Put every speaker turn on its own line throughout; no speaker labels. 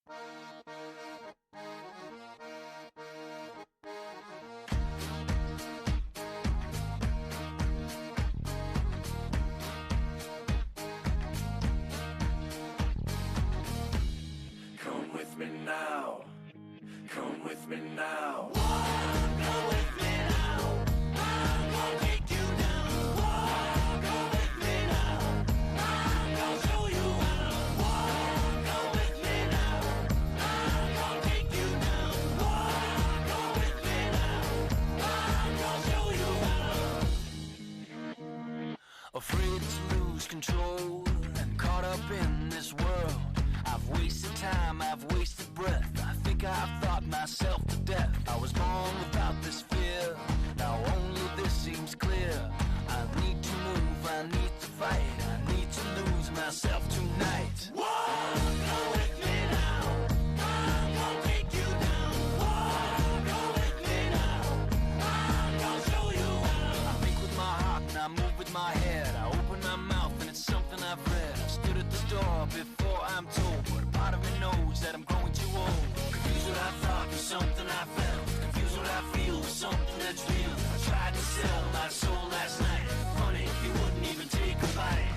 Come with me now. Come with me now.
Come with me now. I'm gonna take you down. Come with me now. I'm gonna show you how. Come with me now. I'm gonna take you down. Come with me now. I'm gonna show you how.
Afraid to lose control and caught up in this world. I've wasted time, I've wasted breath. I think I've thought myself to death. I was born without this fear. Now only this seems clear. I need to move, I need to fight. I need to lose myself tonight.
Come with me now. I'm gonna take you down. Come with me now. I'm gonna show you how.
I think with my heart and I move with my head. I open my mouth and it's something I've read. I stood at the door before I'm told, but a part of me knows that I'm growing too old. Confused what I thought was something I felt. Confused what I feel was something that's real. I tried to sell my soul last night. Funny, he wouldn't even take a bite.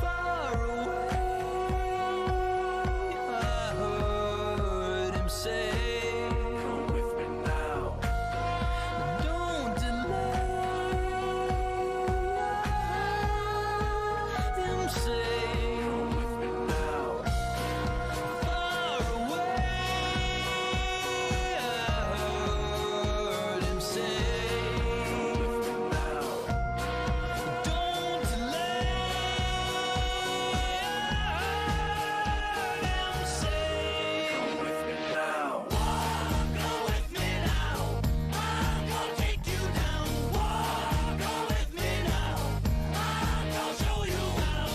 Far away, I heard him say,
Come with me now.
don't delay. Him say,
Come with me now.
far away, I heard him say,
Come with me now.
don't delay. I heard him say,
Come with me now.
Come with me now. I'm gonna take you down. Come with me now. I'm gonna show you how.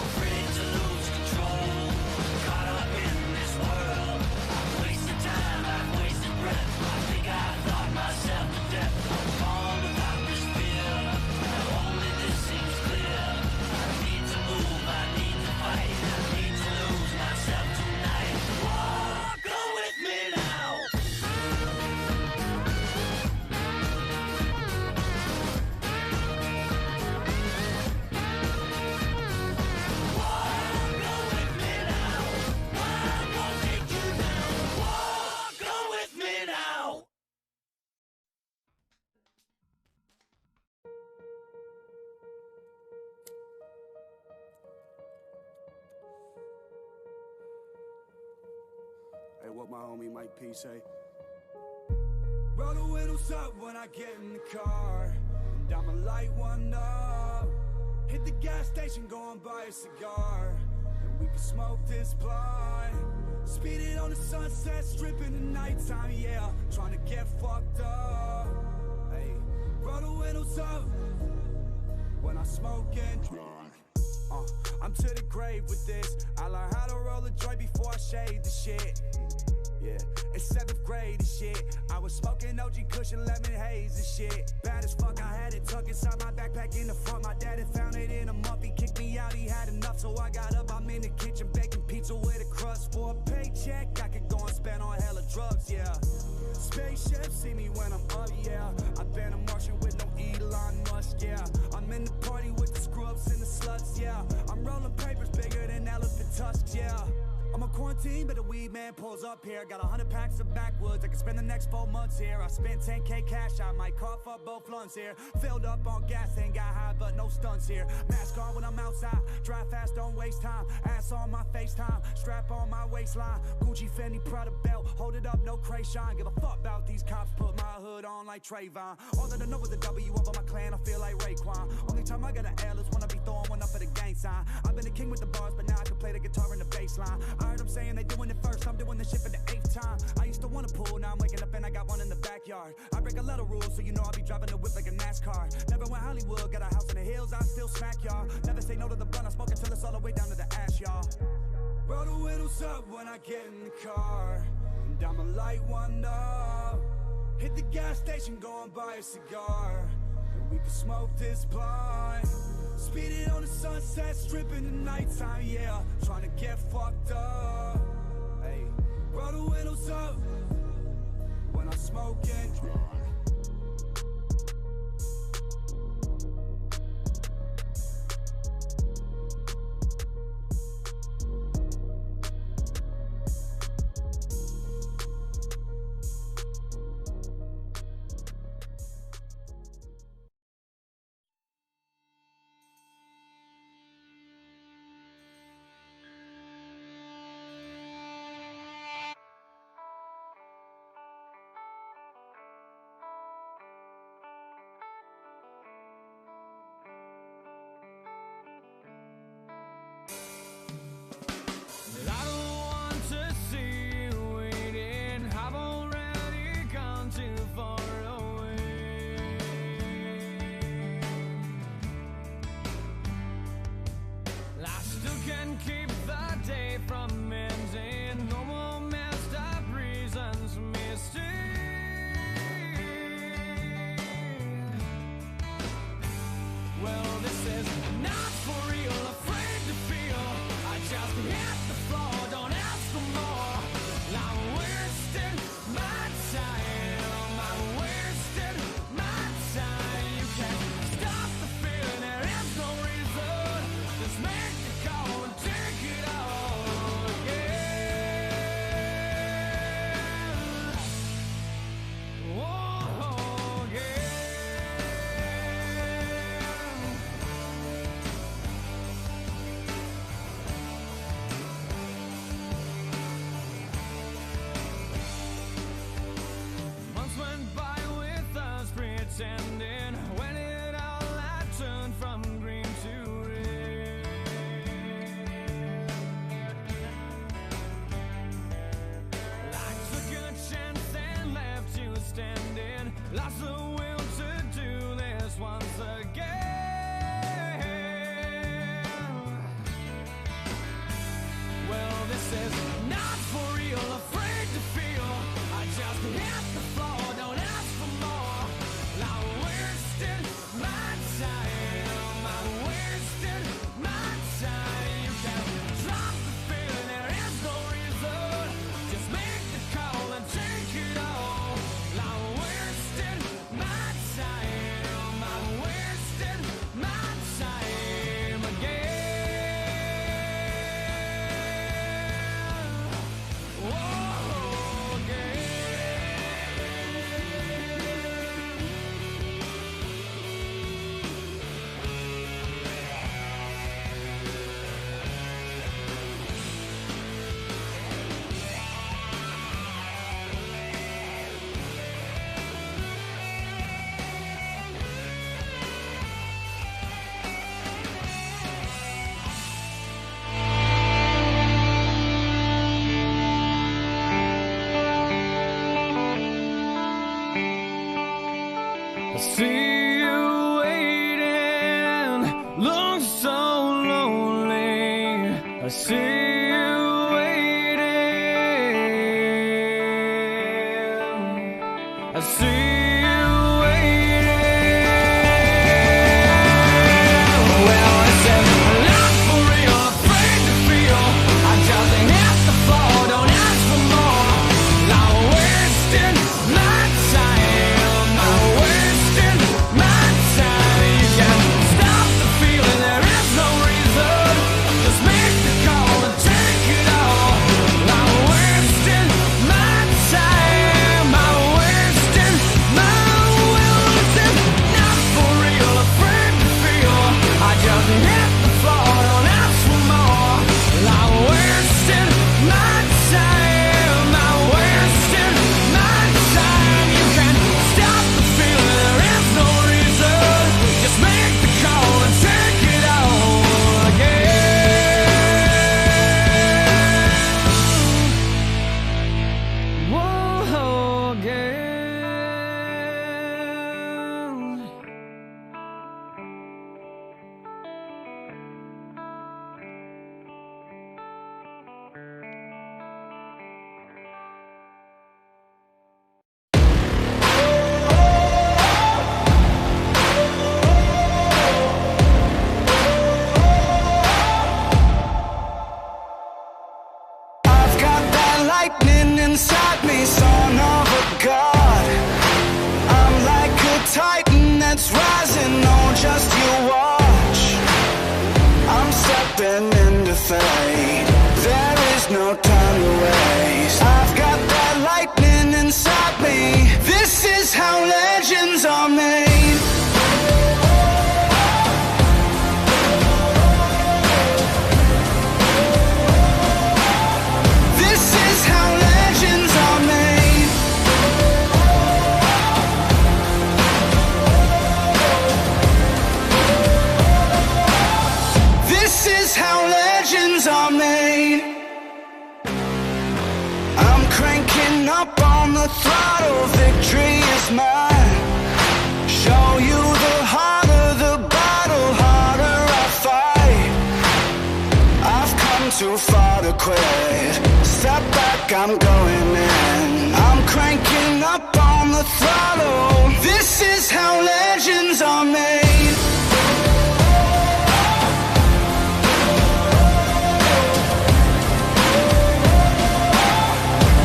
Afraid to lose control, caught up in this world. I've wasted time, I've wasted breath. I think I thought myself to death. I'm born without this fear. Now only this seems clear. I need to move, I need to fight. I need to lose myself tonight. Come with me now. Come with me now. I'm gonna take you down. Come with me now.
Hey, what my homie Mike P say? Roll the windows up when I get in the car, and I'ma light one up. Hit the gas station, go and buy a cigar, and we can smoke this blunt. Speed it on the Sunset Strip in the nighttime, yeah. Tryna get fucked up. Hey, roll the windows up when I smoke and drink. I'm to the grave with this. I learned how to roll a joint before I shade the shit. Yeah, in 7th grade and shit, I was smoking OG Cushion lemon haze and shit. Bad as fuck, I had it tucked inside my backpack in the front. My dad had found it in a month, he kicked me out, he had enough. So I got up, I'm in the kitchen baking pizza with a crust. For a paycheck, I could go and spend on hella drugs, yeah. Spaceship, see me when I'm up, yeah. I've been a Martian with no Elon Musk, yeah. I'm in the party with the screw-ups and the sluts, yeah. I'm rolling papers bigger than elephant tusks, yeah. I'm a coin quarantine, but the weed man pulls up here. Got 100 packs of backwoods, I can spend the next 4 months here. I spent 10K cash, I might cough up both lungs here. Filled up on gas, ain't got high, but no stunts here. Mask on when I'm outside, drive fast, don't waste time. Ass on my FaceTime, strap on my waistline. Gucci, Fendi, Prada belt, hold it up, no Krayshawn. Give a fuck about these cops, put my hood on like Trayvon. All that I know is the W up on my clan, I feel like Raekwon. Only time I got an L is when I be throwing one up for the gang sign. I've been a king with the bars, but now I can play the guitar and the bass line. I heard them saying they doing it first, I'm doing this shit for the 8th time. I used to wanna pool, now I'm waking up and I got one in the backyard. I break a lot of rules, so you know I be driving the whip like a NASCAR. Never went Hollywood, got a house in the hills, I still smack y'all. Never say no to the blunt, I smoke until it's all the way down to the ash, y'all. Roll the windows up when I get in the car, and I'ma light one up. Hit the gas station, go and buy a cigar, and we can smoke this blunt. Speed it on the sunset strip in the nighttime, yeah. Tryna get fucked up. Hey, roll the windows up when I'm smoking.
Keep the day from ending. No more messed up reasons, mistake. Well, this is not for real, afraid to feel. I just hit the floor, don't ask for more. I'm wasting my time, I'm wasting my time. You can't stop the feeling, there is no reason. Just make the call and take it all again. Oh, again. Months went by with us pretending. When it all I turned from green to red. I took a chance and left you standing. Lost the will to do this once again. Well, this is not for real, afraid to feel. I just hit the floor, don't ask for more. I'm wasting my time, I'm wasting my time. You can drop the feeling, there is no reason. Just make the call and take it all. I'm wasting my time, I'm wasting my time again. Whoa, again. I see you waiting, look so lonely. I see you waiting. I see you waiting. Well, I said, not for real, afraid to feel. I just hit the floor, don't ask for more. I'm wasting my time, I'm wasting my time. You can't stop the feeling, there is no reason. Just make the call and the throttle, victory is mine. Show you the harder the battle, harder I fight. I've come too far to quit. Step back, I'm going in. I'm cranking up on the throttle. This is how legends are made.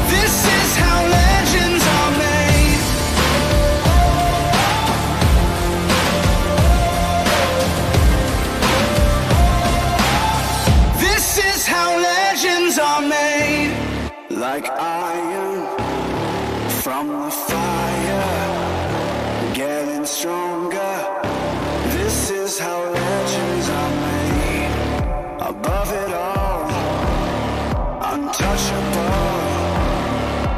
This is how legends are made. This is how legends are made. Like iron from the fire, getting stronger. This is how legends are made. Above it all, untouchable,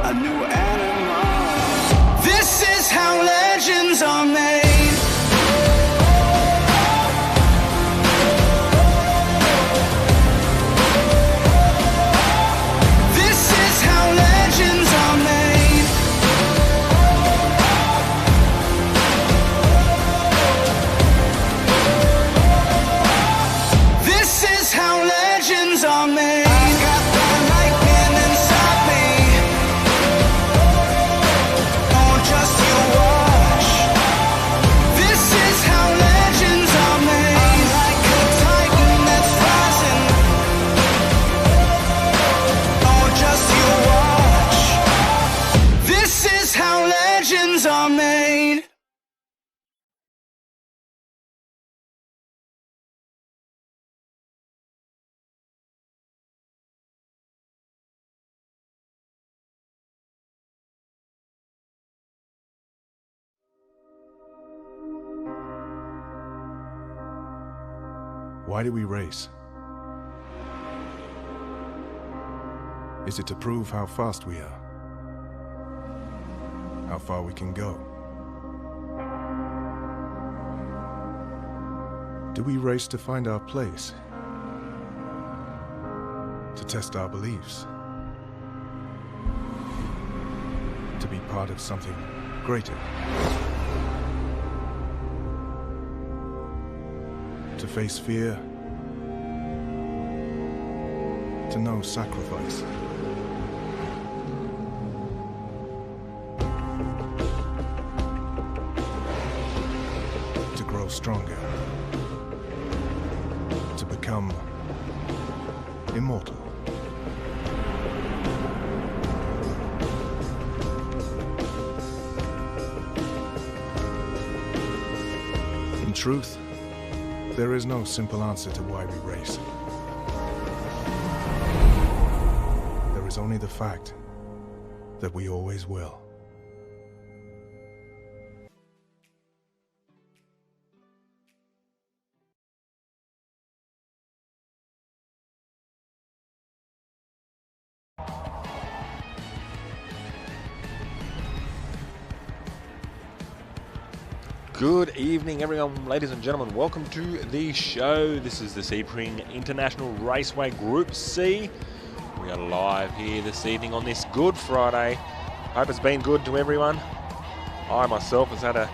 a new animal. This is how legends are made. This is how legends are made. This is how legends are made. I got that lightning inside me. Oh, just you watch. This is how legends are made. I'm like a titan that's rising. Oh, just you watch. This is how legends are made.
Why do we race? Is it to prove how fast we are? How far we can go? Do we race to find our place? To test our beliefs? To be part of something greater? To face fear? To know sacrifice? To grow stronger? To become immortal? In truth, there is no simple answer to why we race. There is only the fact that we always will.
Good evening, everyone, ladies and gentlemen. Welcome to the show. This is the Sebring International Raceway Group C. We are live here this evening on this Good Friday. Hope it's been good to everyone. I myself has had a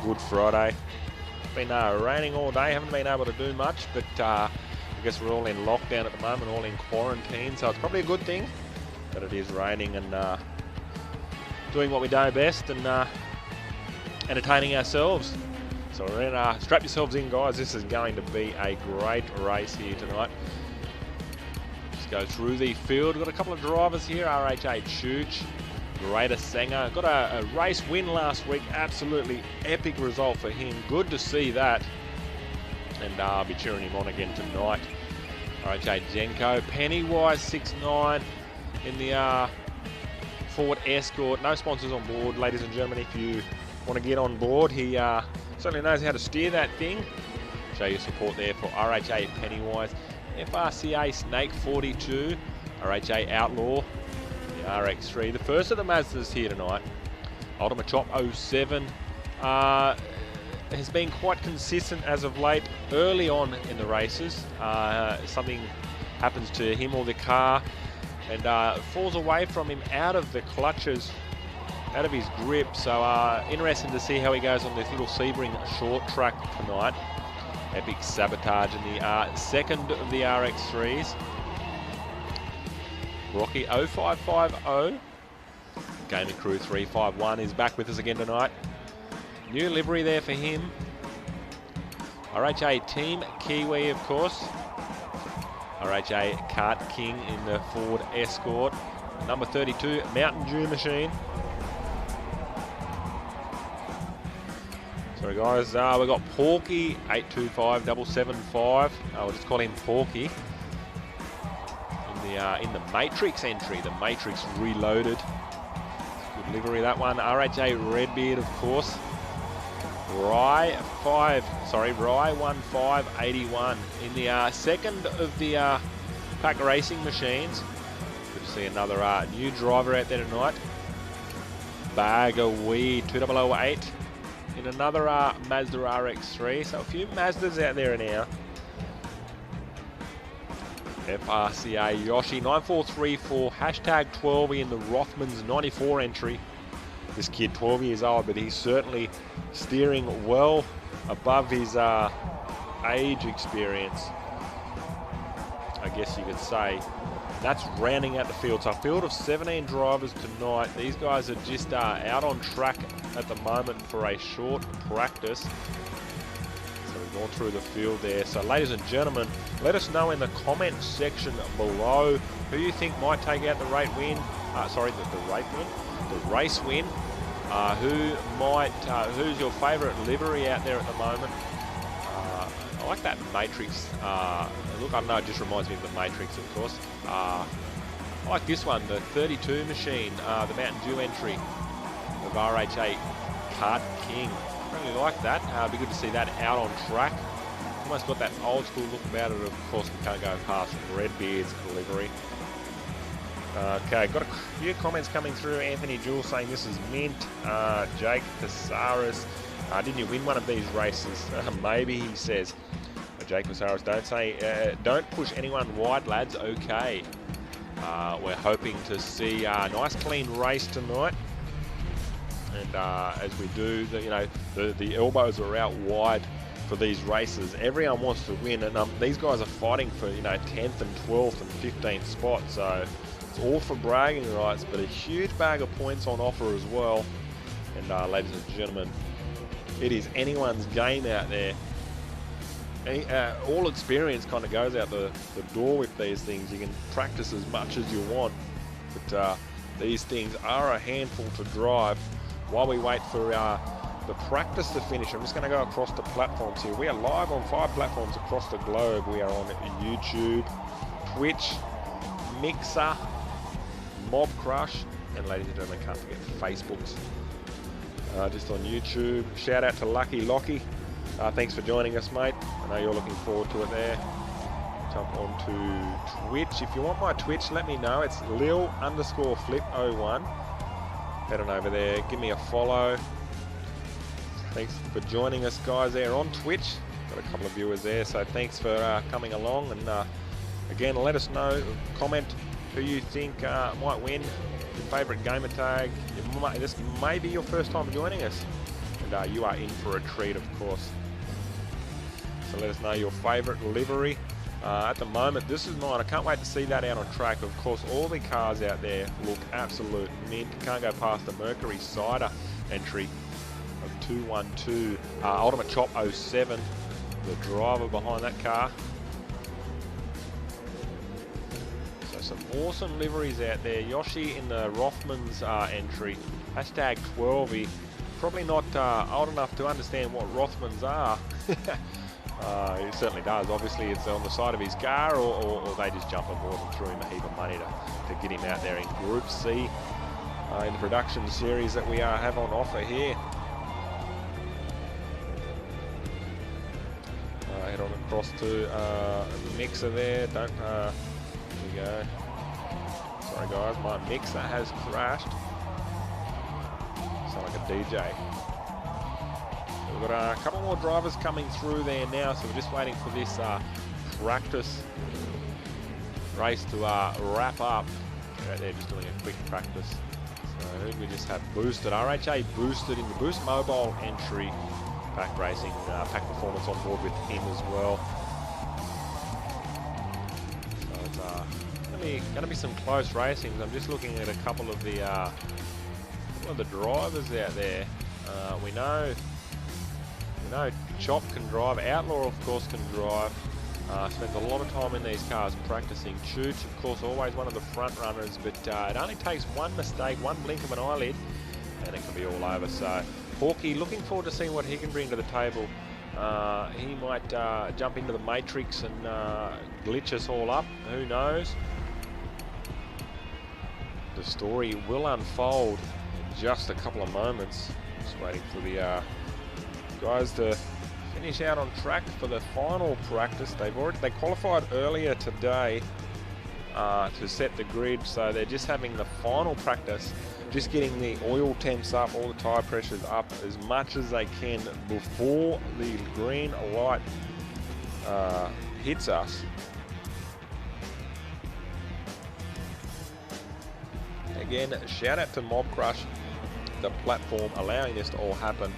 good Friday. It's been raining all day. Haven't been able to do much, but I guess we're all in lockdown at the moment, all in quarantine. So it's probably a good thing that it is raining and doing what we do best and entertaining ourselves. So we're in, strap yourselves in, guys. This is going to be a great race here tonight. Just go through the field. Got a couple of drivers here. RHA Chooch, Greater Sanger. Got a race win last week. Absolutely epic result for him. Good to see that. And I'll be cheering him on again tonight. RHA Genko. Pennywise 6'9" in the Ford Escort. No sponsors on board, ladies and gentlemen. If you want to get on board, he certainly knows how to steer that thing. Show your support there for RHA Pennywise. FRCA Snake 42, RHA Outlaw, the RX3, the first of the Mazdas here tonight. Ultimate Chop 07 has been quite consistent as of late. Early on in the races, something happens to him or the car and falls away from him out of the clutches out of his grip. So interesting to see how he goes on this little Sebring short track tonight. Epic Sabotage in the second of the RX3s. Rocky 0550. Gaming Crew 351 is back with us again tonight. New livery there for him. RHA Team Kiwi, of course. RHA Kart King in the Ford Escort. Number 32, Mountain Dew Machine. Sorry guys, we've got Porky 825775. We'll just call him Porky. In the Matrix entry, the Matrix Reloaded. Good livery that one. RHA Redbeard, of course. Rye 1581 in the second of the pack racing machines. Good to see another new driver out there tonight. Bag of Weed 2008 in another Mazda RX3. So a few Mazdas out there now. FRCA Yoshi 9434 hashtag 12 in the Rothmans 94 entry. This kid 12 years old, but he's certainly steering well above his age experience, I guess you could say. That's rounding out the field. So a field of 17 drivers tonight. These guys are just out on track at the moment for a short practice. So we've gone through the field there. So ladies and gentlemen, let us know in the comment section below who you think might take out the race win. The race win. Who's your favourite livery out there at the moment? I like that Matrix. Look, I don't know, it just reminds me of the Matrix, of course. I like this one, the 32 machine, the Mountain Dew entry of RHA Kart King. Really like that. It'd be good to see that out on track. Almost got that old school look about it. Of course, we can't go past Redbeard's livery. Okay, got a few comments coming through. Anthony Jewell saying this is mint. Jake Casares, didn't you win one of these races? Maybe, he says. Jake Casares, don't push anyone wide, lads. Okay. We're hoping to see a nice clean race tonight. And as we do, the elbows are out wide for these races. Everyone wants to win, and these guys are fighting for 10th and 12th and 15th spots. So it's all for bragging rights, but a huge bag of points on offer as well. And ladies and gentlemen, it is anyone's game out there. All experience kind of goes out the door with these things. You can practice as much as you want, but these things are a handful to drive. While we wait for the practice to finish, I'm just going to go across the platforms here. We are live on 5 platforms across the globe. We are on YouTube, Twitch, Mixer, Mob Crush, and ladies and gentlemen, can't forget Facebooks. Just on YouTube. Shout out to Lucky Lockie. Thanks for joining us, mate. I know you're looking forward to it there. Jump onto Twitch. If you want my Twitch, let me know. It's Lil_Flip01. Head on over there. Give me a follow. Thanks for joining us, guys, there on Twitch. Got a couple of viewers there, so thanks for coming along. And again, let us know. Comment who you think might win. Your favourite gamer tag. This may be your first time joining us. And you are in for a treat, of course. So let us know your favourite livery. At the moment, this is mine. I can't wait to see that out on track. Of course, all the cars out there look absolute mint. Can't go past the Mercury Cider entry of 212. Ultimate Chop 07, the driver behind that car. So some awesome liveries out there. Yoshi in the Rothmans entry. Hashtag 12. Probably not old enough to understand what Rothmans are. He certainly does. Obviously, it's on the side of his car, or they just jump aboard and threw him a heap of money to get him out there in Group C in the production series that we have on offer here. Head on across to Mixer there. Here we go. Sorry, guys, my Mixer has crashed. Sound like a DJ. We've got a couple more drivers coming through there now, so we're just waiting for this practice race to wrap up. Right there, just doing a quick practice. So who did we just have boosted? RHA boosted in the Boost Mobile entry. Pack Racing, Pack Performance on board with him as well. So it's going to be some close racings. I'm just looking at a couple of the drivers out there. We know Chop can drive. Outlaw, of course, can drive. Spends a lot of time in these cars practicing. Chooch, of course, always one of the front runners, but it only takes one mistake, one blink of an eyelid, and it can be all over. So Hawkeye, looking forward to seeing what he can bring to the table. He might jump into the matrix and glitch us all up. Who knows? The story will unfold in just a couple of moments. Just waiting for the guys to finish out on track for the final practice. They qualified earlier today to set the grid, so they're just having the final practice, just getting the oil temps up, all the tyre pressures up as much as they can before the green light hits us. Again, shout out to Mob Crush, the platform allowing this to all happen.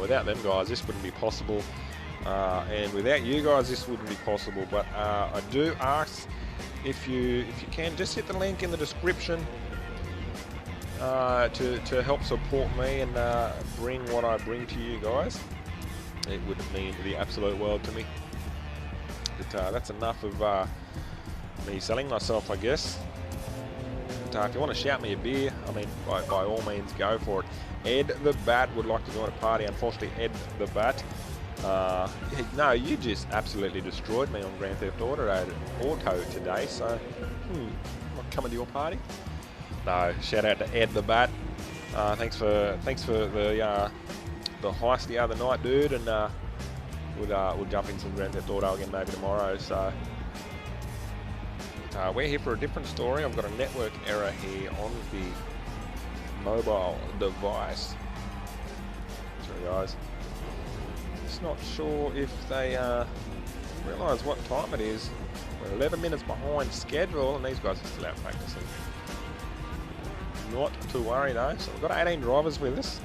Without them guys, this wouldn't be possible, and without you guys, this wouldn't be possible. But I do ask, if you can, just hit the link in the description to help support me and bring what I bring to you guys. It would mean the absolute world to me. But that's enough of me selling myself, I guess. If you want to shout me a beer, I mean, by all means, go for it. Ed the Bat would like to join a party. Unfortunately, Ed the Bat, no, you just absolutely destroyed me on Grand Theft Auto today. So, I'm not coming to your party. No, shout out to Ed the Bat. Thanks for the heist the other night, dude. And we'll jump in some Grand Theft Auto again maybe tomorrow. So. We're here for a different story. I've got a network error here on the mobile device. Sorry guys. Just not sure if they realise what time it is. We're 11 minutes behind schedule and these guys are still out practicing. Not to worry though. So we've got 18 drivers with us.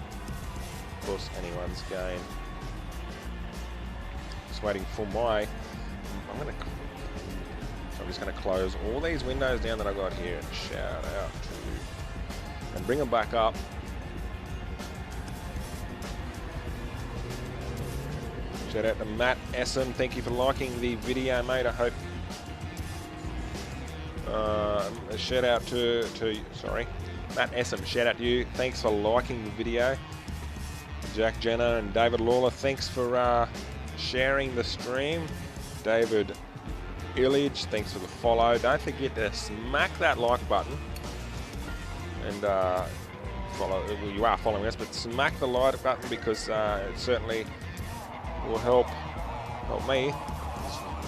Of course, anyone's game. Just waiting for my... I'm just going to close all these windows down that I've got here and shout out to, and bring them back up. Shout out to Matt Essen. Thank you for liking the video, mate. I hope. A shout out to Matt Essen. Shout out to you. Thanks for liking the video. Jack Jenner and David Lawler. Thanks for sharing the stream. David Illage, thanks for the follow. Don't forget to smack that like button and follow. Well, you are following us, but smack the like button because it certainly will help me.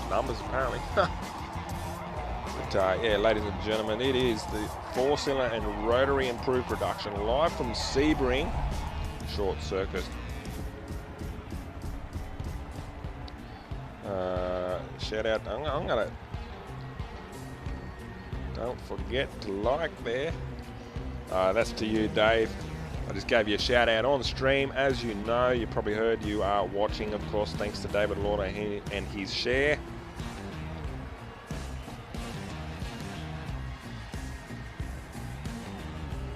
Numbers apparently. But yeah, ladies and gentlemen, it is the 4-cylinder and rotary improved production live from Sebring Short Circuit. Shout out, I'm gonna, don't forget to like there. That's to you, Dave. I just gave you a shout out on stream. As you know, you probably heard, you are watching, of course, thanks to David Lauder and his share.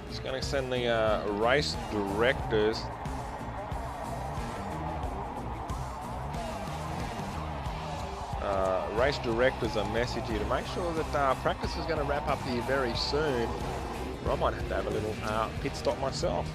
Just gonna send the race directors a message here to make sure that practice is going to wrap up here very soon. Or I might have to have a little pit stop myself.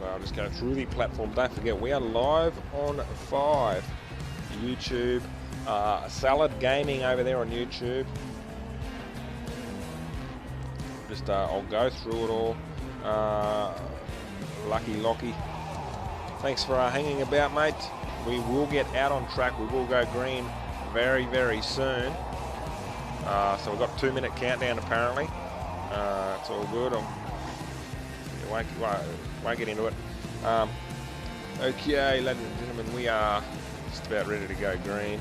I'll just go through the platform. Don't forget, we are live on 5 YouTube. Salad Gaming over there on YouTube. Just I'll go through it all. Lucky Lockie. Thanks for hanging about, mate. We will get out on track. We will go green very, very soon. So we've got a 2-minute countdown apparently. It's all good. Won't get into it. Okay, ladies and gentlemen, we are just about ready to go green.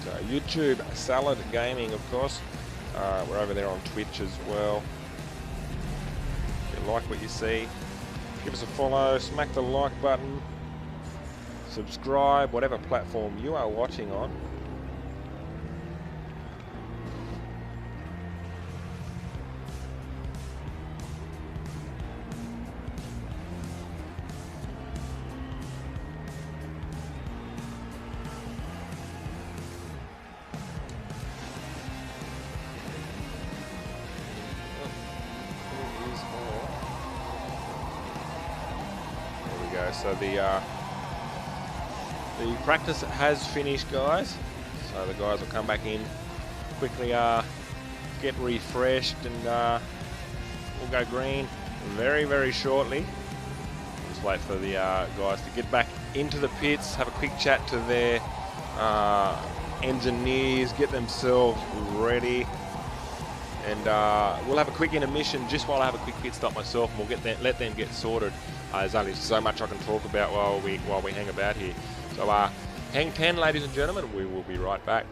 So YouTube, Salad Gaming, of course. We're over there on Twitch as well. If you like what you see, give us a follow, smack the like button, subscribe, whatever platform you are watching on. So the practice has finished, guys. So the guys will come back in quickly, get refreshed, and we'll go green very, very shortly. Just wait for the guys to get back into the pits, have a quick chat to their engineers, get themselves ready, and we'll have a quick intermission just while I have a quick pit stop myself, and we'll let them get sorted. There's only so much I can talk about while we hang about here. So hang 10, ladies and gentlemen. We will be right back.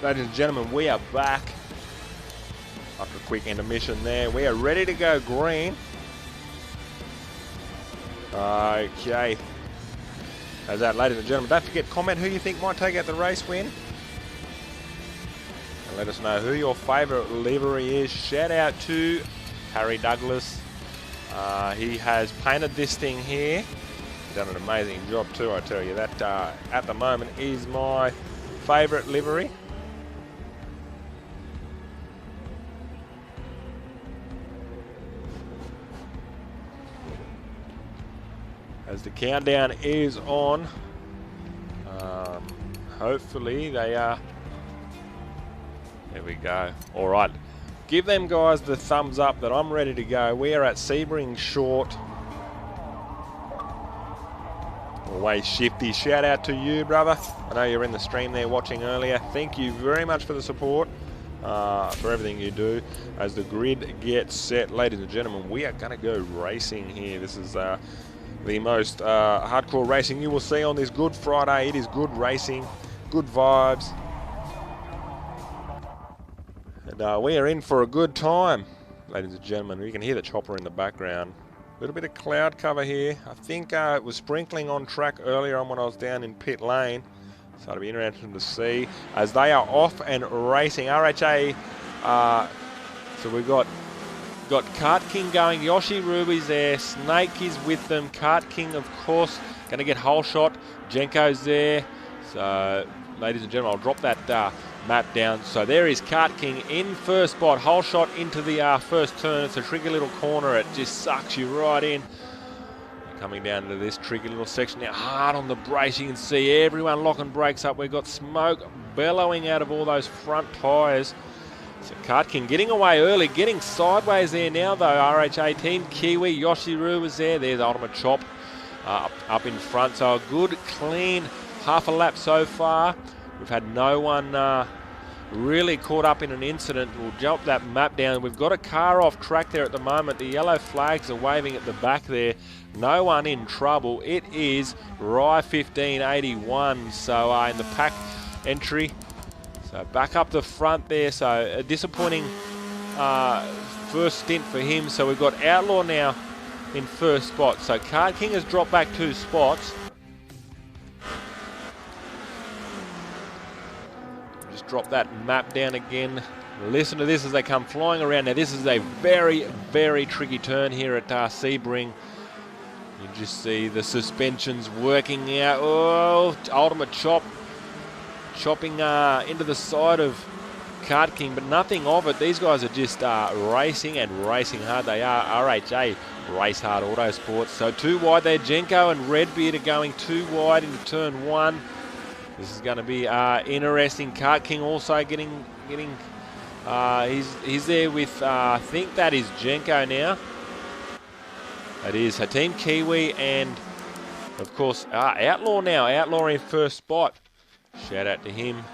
Ladies and gentlemen, we are back. After a quick intermission there, we are ready to go green. Okay. How's that, ladies and gentlemen? Don't forget, comment who you think might take out the race win. And let us know who your favourite livery is. Shout out to Harry Douglas. He has painted this thing here. Done an amazing job too, I tell you. That at the moment is my favourite livery. As the countdown is on, hopefully they are. There we go. All right, give them guys the thumbs up that I'm ready to go. We are at Sebring Short. Always Shifty. Shout out to you, brother. I know you're in the stream there watching earlier. Thank you very much for the support, for everything you do. As the grid gets set, ladies and gentlemen, we are going to go racing here. This is the most hardcore racing you will see on this Good Friday. It is good racing, good vibes. And we are in for a good time, ladies and gentlemen. You can hear the chopper in the background. A little bit of cloud cover here. I think it was sprinkling on track earlier on when I was down in pit lane. So it'll be interesting to see as they are off and racing. RHA, so we've got Kart King going. Yoshi Ruby's there. Snake is with them. Kart King, of course, going to get whole shot. Jenko's there. So, ladies and gentlemen, I'll drop that map down. So there is Kart King in first spot. Whole shot into the first turn. It's a tricky little corner. It just sucks you right in. Coming down to this tricky little section now. Hard on the brakes. You can see everyone locking brakes up. We've got smoke bellowing out of all those front tyres. So Kart King getting away early, getting sideways there now though. RH18, Kiwi, Yoshiru was there. There's Ultimate Chop up in front. So a good, clean half a lap so far. We've had no one really caught up in an incident. We'll jump that map down. We've got a car off track there at the moment. The yellow flags are waving at the back there. No one in trouble. It is Rye 1581. So in the pack entry. So back up the front there. So a disappointing first stint for him. So we've got Outlaw now in first spot. So Kart King has dropped back 2 spots. Just drop that map down again. Listen to this as they come flying around. Now this is a very, very tricky turn here at Sebring. You just see the suspensions working out. Oh, Ultimate Chop. Chopping into the side of Kart King, but nothing of it. These guys are just racing and racing hard. They are. RHA Race Hard Autosports. So 2 wide there. Jenko and Redbeard are going 2 wide into turn 1. This is going to be interesting. Kart King also getting. He's there with. I think that is Jenko now. That is Team Kiwi and of course Outlaw now. Outlaw in first spot. Shout out to him.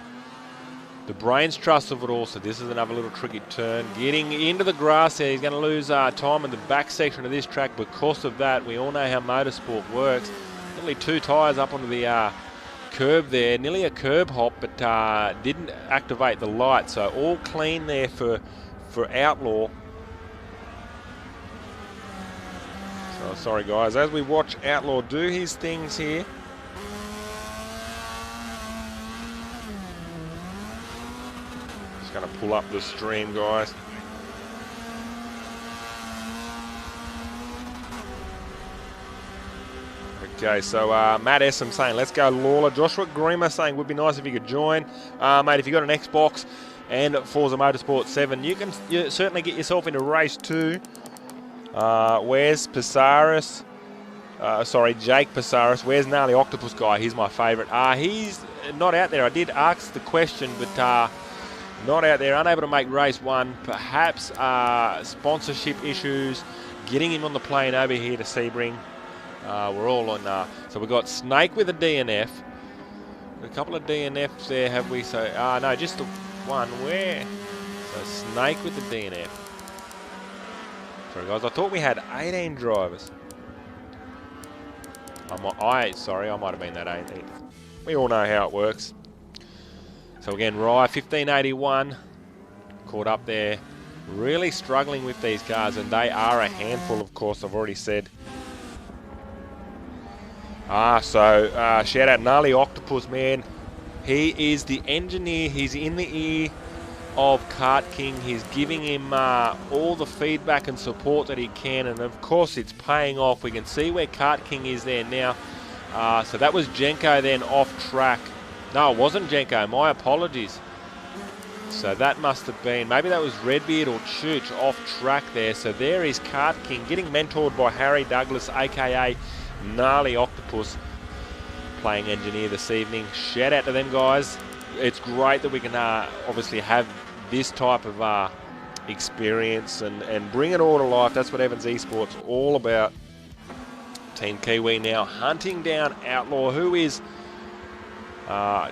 The brains trust of it all. So this is another little tricky turn. Getting into the grass there. He's going to lose time in the back section of this track because of that. We all know how motorsport works. Nearly 2 tyres up onto the curb there. Nearly a curb hop, but didn't activate the light. So all clean there for Outlaw. So sorry guys. As we watch Outlaw do his things here. Going to pull up the stream, guys. Okay, so Matt Essam saying, let's go Lawler. Joshua Grima saying, would be nice if you could join. Mate, if you've got an Xbox and Forza Motorsport 7, you can certainly get yourself into race 2. Where's Pasaris? Jake Pasaris. Where's Gnarly Octopus Guy? He's my favourite. He's not out there. I did ask the question, but not out there. Unable to make race 1. Perhaps sponsorship issues. Getting him on the plane over here to Sebring. We're all on. So we've got Snake with a DNF. A couple of DNFs there, have we? So no, just the one. Where? So Snake with the DNF. Sorry guys, I thought we had 18 drivers. Sorry, I might have been that 18th. We all know how it works. So again, Rye 1581 caught up there. Really struggling with these cars, and they are a handful, of course, I've already said. Shout out Gnarly Octopus, man. He is the engineer. He's in the ear of Kart King. He's giving him all the feedback and support that he can, and of course it's paying off. We can see where Kart King is there now. So that was Jenko then off track. No, it wasn't Jenko. My apologies. So that must have been, maybe that was Redbeard or Chooch off track there. So there is Kart King getting mentored by Harry Douglas, aka Gnarly Octopus, playing engineer this evening. Shout out to them guys. It's great that we can obviously have this type of experience and bring it all to life. That's what Evans Esports all about. Team Kiwi now hunting down Outlaw, who is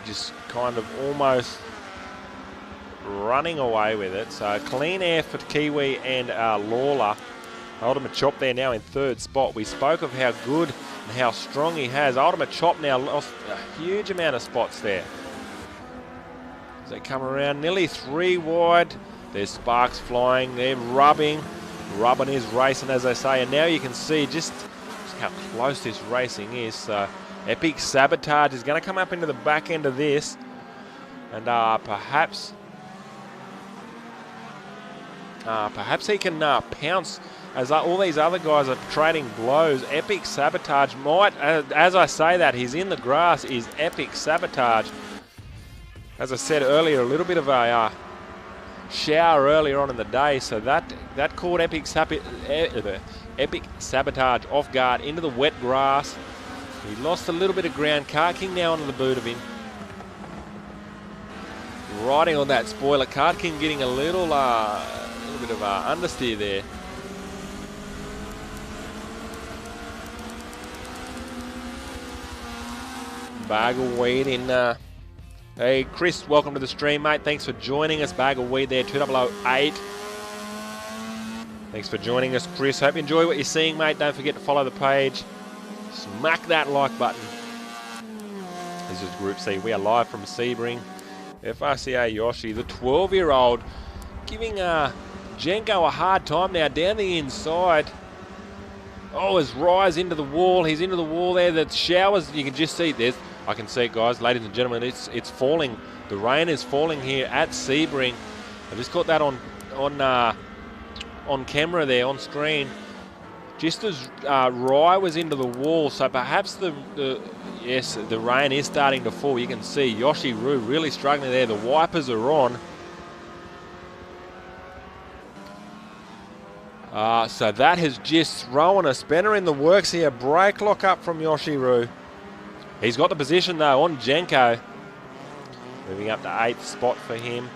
just kind of almost running away with it. So clean air for Kiwi and Lawler. Ultimate Chop there now in third spot. We spoke of how good and how strong he has. Ultimate Chop now lost a huge amount of spots there. As they come around, nearly 3 wide. There's sparks flying. They're rubbing is racing, as they say. And now you can see just how close this racing is. So Epic Sabotage is going to come up into the back end of this. And perhaps he can pounce as all these other guys are trading blows. Epic Sabotage might, as I say that, he's in the grass, is Epic Sabotage. As I said earlier, a little bit of a shower earlier on in the day, so that caught Epic Sabotage off guard into the wet grass. He lost a little bit of ground. Kart King now onto the boot of him. Riding on that spoiler. Kart King getting a little bit of understeer there. Bag of weed in. Hey Chris, welcome to the stream, mate. Thanks for joining us. Bag of weed there, 2008. Thanks for joining us, Chris. Hope you enjoy what you're seeing, mate. Don't forget to follow the page. Smack that like button. This is Group C. We are live from Sebring. FRCA Yoshi, the 12-year-old, giving Jenko a hard time now down the inside. Oh, his rise into the wall. He's into the wall there. The showers, you can just see this. I can see it, guys. Ladies and gentlemen, it's falling. The rain is falling here at Sebring. I just got that on camera there, on screen. Just as Rye was into the wall, so perhaps the rain is starting to fall. You can see Yoshi Roo really struggling there. The wipers are on. So that has just thrown a spanner in the works here. Brake lock up from Yoshi Roo. He's got the position though on Jenko. Moving up to 8th spot for him.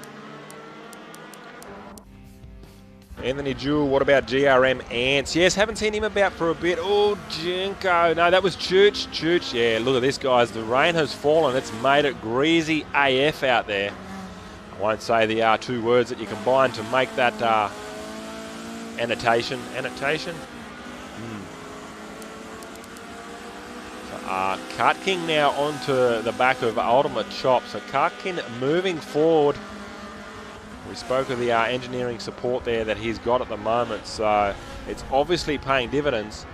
Anthony Jewell, what about GRM Ants? Yes, haven't seen him about for a bit. Oh, Jenko. No, that was Chooch. Chooch, yeah, look at this, guys. The rain has fallen. It's made it greasy AF out there. I won't say the 2 words that you combine to make that annotation. Annotation? Kart King now onto the back of Ultimate Chop. So Kart King moving forward. We spoke of the engineering support there that he's got at the moment, so it's obviously paying dividends.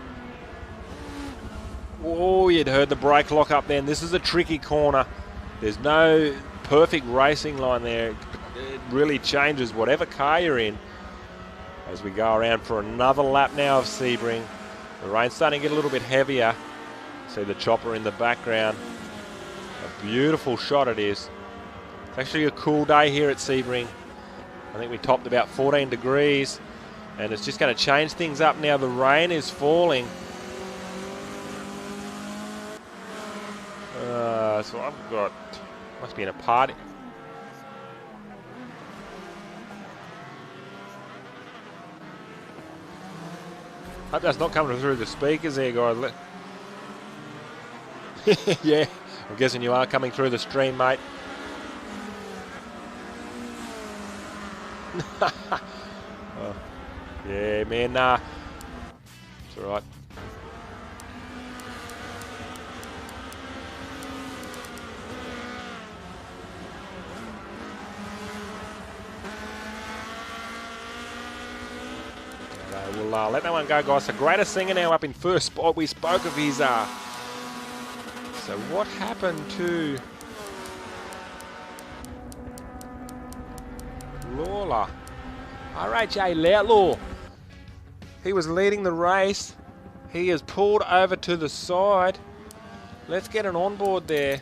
Oh, you'd heard the brake lock up then. This is a tricky corner. There's no perfect racing line there. It really changes whatever car you're in. As we go around for another lap now of Sebring. The rain's starting to get a little bit heavier. See the chopper in the background. A beautiful shot it is. It's actually a cool day here at Sebring. I think we topped about 14 degrees, and it's just going to change things up now. The rain is falling. So I've got, must be in a party. Hope that's not coming through the speakers there, guys. Yeah, I'm guessing you are coming through the stream, mate. Oh, yeah, man, it's all right. let that one go, guys. So Greater Singer now up in first spot. We spoke of his... So what happened to... Lawler? RHA Loutlaw. He was leading the race. He has pulled over to the side. Let's get an onboard there.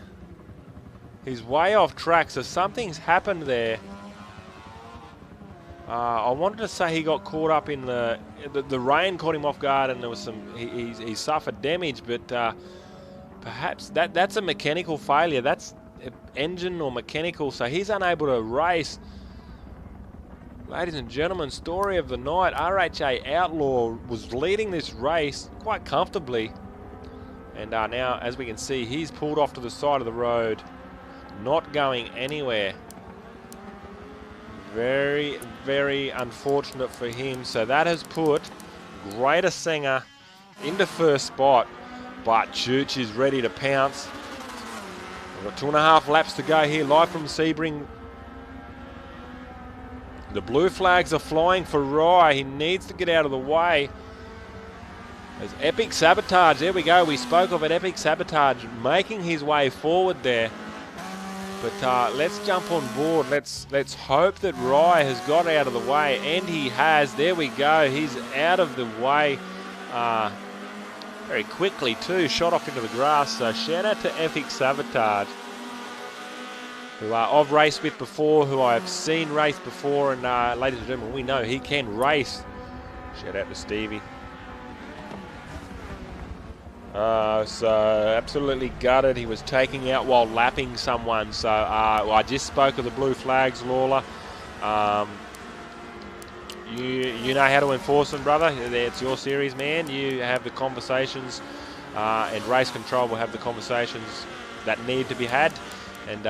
He's way off track, so something's happened there. I wanted to say he got caught up in the rain caught him off guard, and there was some he suffered damage, but perhaps that's a mechanical failure. That's engine or mechanical, so he's unable to race. Ladies and gentlemen, story of the night. RHA Outlaw was leading this race quite comfortably, and now, as we can see, he's pulled off to the side of the road, not going anywhere. Very, very unfortunate for him. So that has put Greater Singer into first spot, but Chooch is ready to pounce. We've got 2.5 laps to go here, live from Sebring. The blue flags are flying for Rye. He needs to get out of the way. There's Epic Sabotage. There we go. We spoke of it. Epic Sabotage making his way forward there. But let's jump on board. Let's hope that Rye has got out of the way, and he has. There we go. He's out of the way very quickly too. Shot off into the grass. So shout out to Epic Sabotage, who I've raced with before, who I've seen race before, and ladies and gentlemen, we know he can race. Shout out to Stevie. So absolutely gutted. He was taking out while lapping someone. So I just spoke of the blue flags, Lawler. You know how to enforce them, brother. It's your series, man. You have the conversations, and Race Control will have the conversations that need to be had. And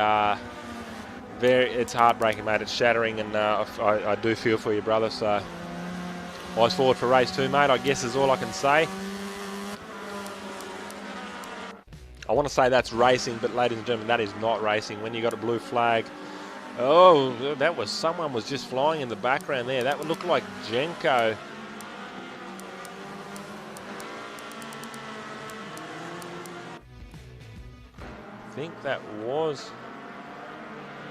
it's heartbreaking, mate. It's shattering, and I do feel for you, brother. So eyes forward for race 2, mate, I guess is all I can say. I want to say that's racing, but ladies and gentlemen, that is not racing. When you got a blue flag, oh, that was someone was just flying in the background there. That would look like Jenko. I think that was.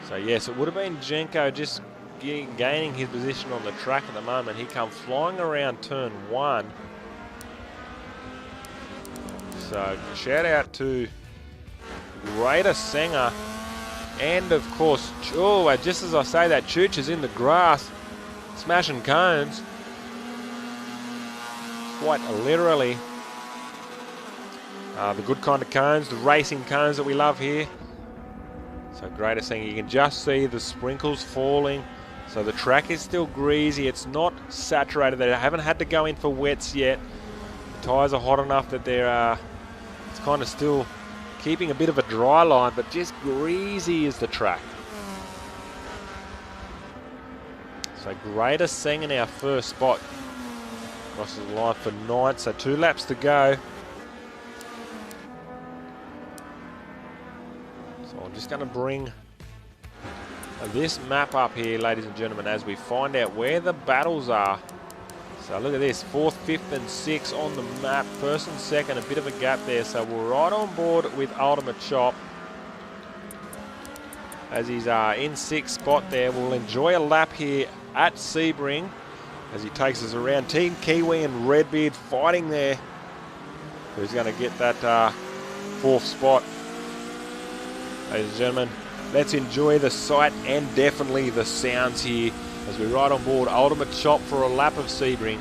So yes, it would have been Jenko just gaining his position on the track at the moment. He come flying around turn 1. So shout out to Greater Singer, and of course, oh, just as I say that, Chooch is in the grass, smashing cones, quite literally. The good kind of cones, the racing cones that we love here. So Greater Singer, you can just see the sprinkles falling. So the track is still greasy. It's not saturated. They haven't had to go in for wets yet. The tyres are hot enough that they're it's kind of still keeping a bit of a dry line, but just greasy is the track. So Greater Singer in our first spot. Crosses the line for 9th, so 2 laps to go. So I'm just going to bring this map up here, ladies and gentlemen, as we find out where the battles are. So look at this, 4th, 5th and 6th on the map. 1st and 2nd, a bit of a gap there. So we're right on board with Ultimate Chop, as he's in 6th spot there. We'll enjoy a lap here at Sebring as he takes us around. Team Kiwi and Redbeard fighting there. Who's going to get that 4th spot? Ladies and gentlemen, let's enjoy the sight and definitely the sounds here as we ride on board Ultimate Chop for a lap of Sebring.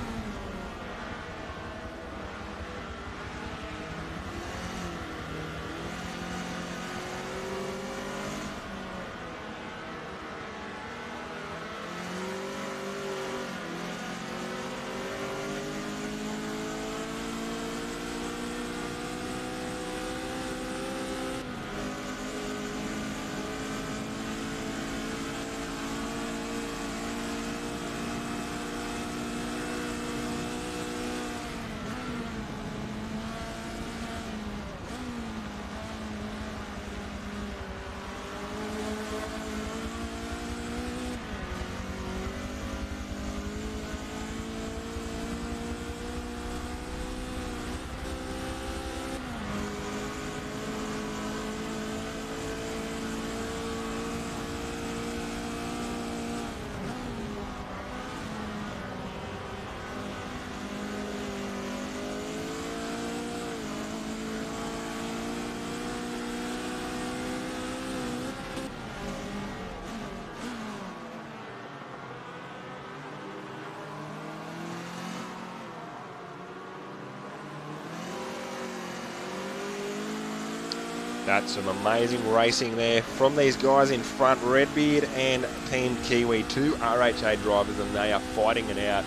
That's some amazing racing there from these guys in front, Redbeard and Team Kiwi, 2 RHA drivers, and they are fighting it out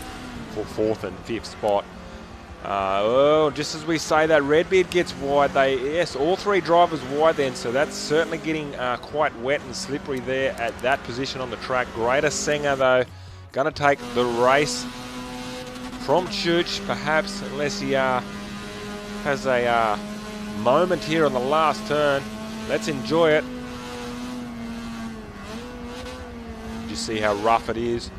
for 4th and 5th spot. Just as we say that, Redbeard gets wide. Yes, all 3 drivers wide then, so that's certainly getting quite wet and slippery there at that position on the track. Greater Senga, though, going to take the race from Church, perhaps, unless he has a moment here on the last turn. Let's enjoy it. You see how rough it is.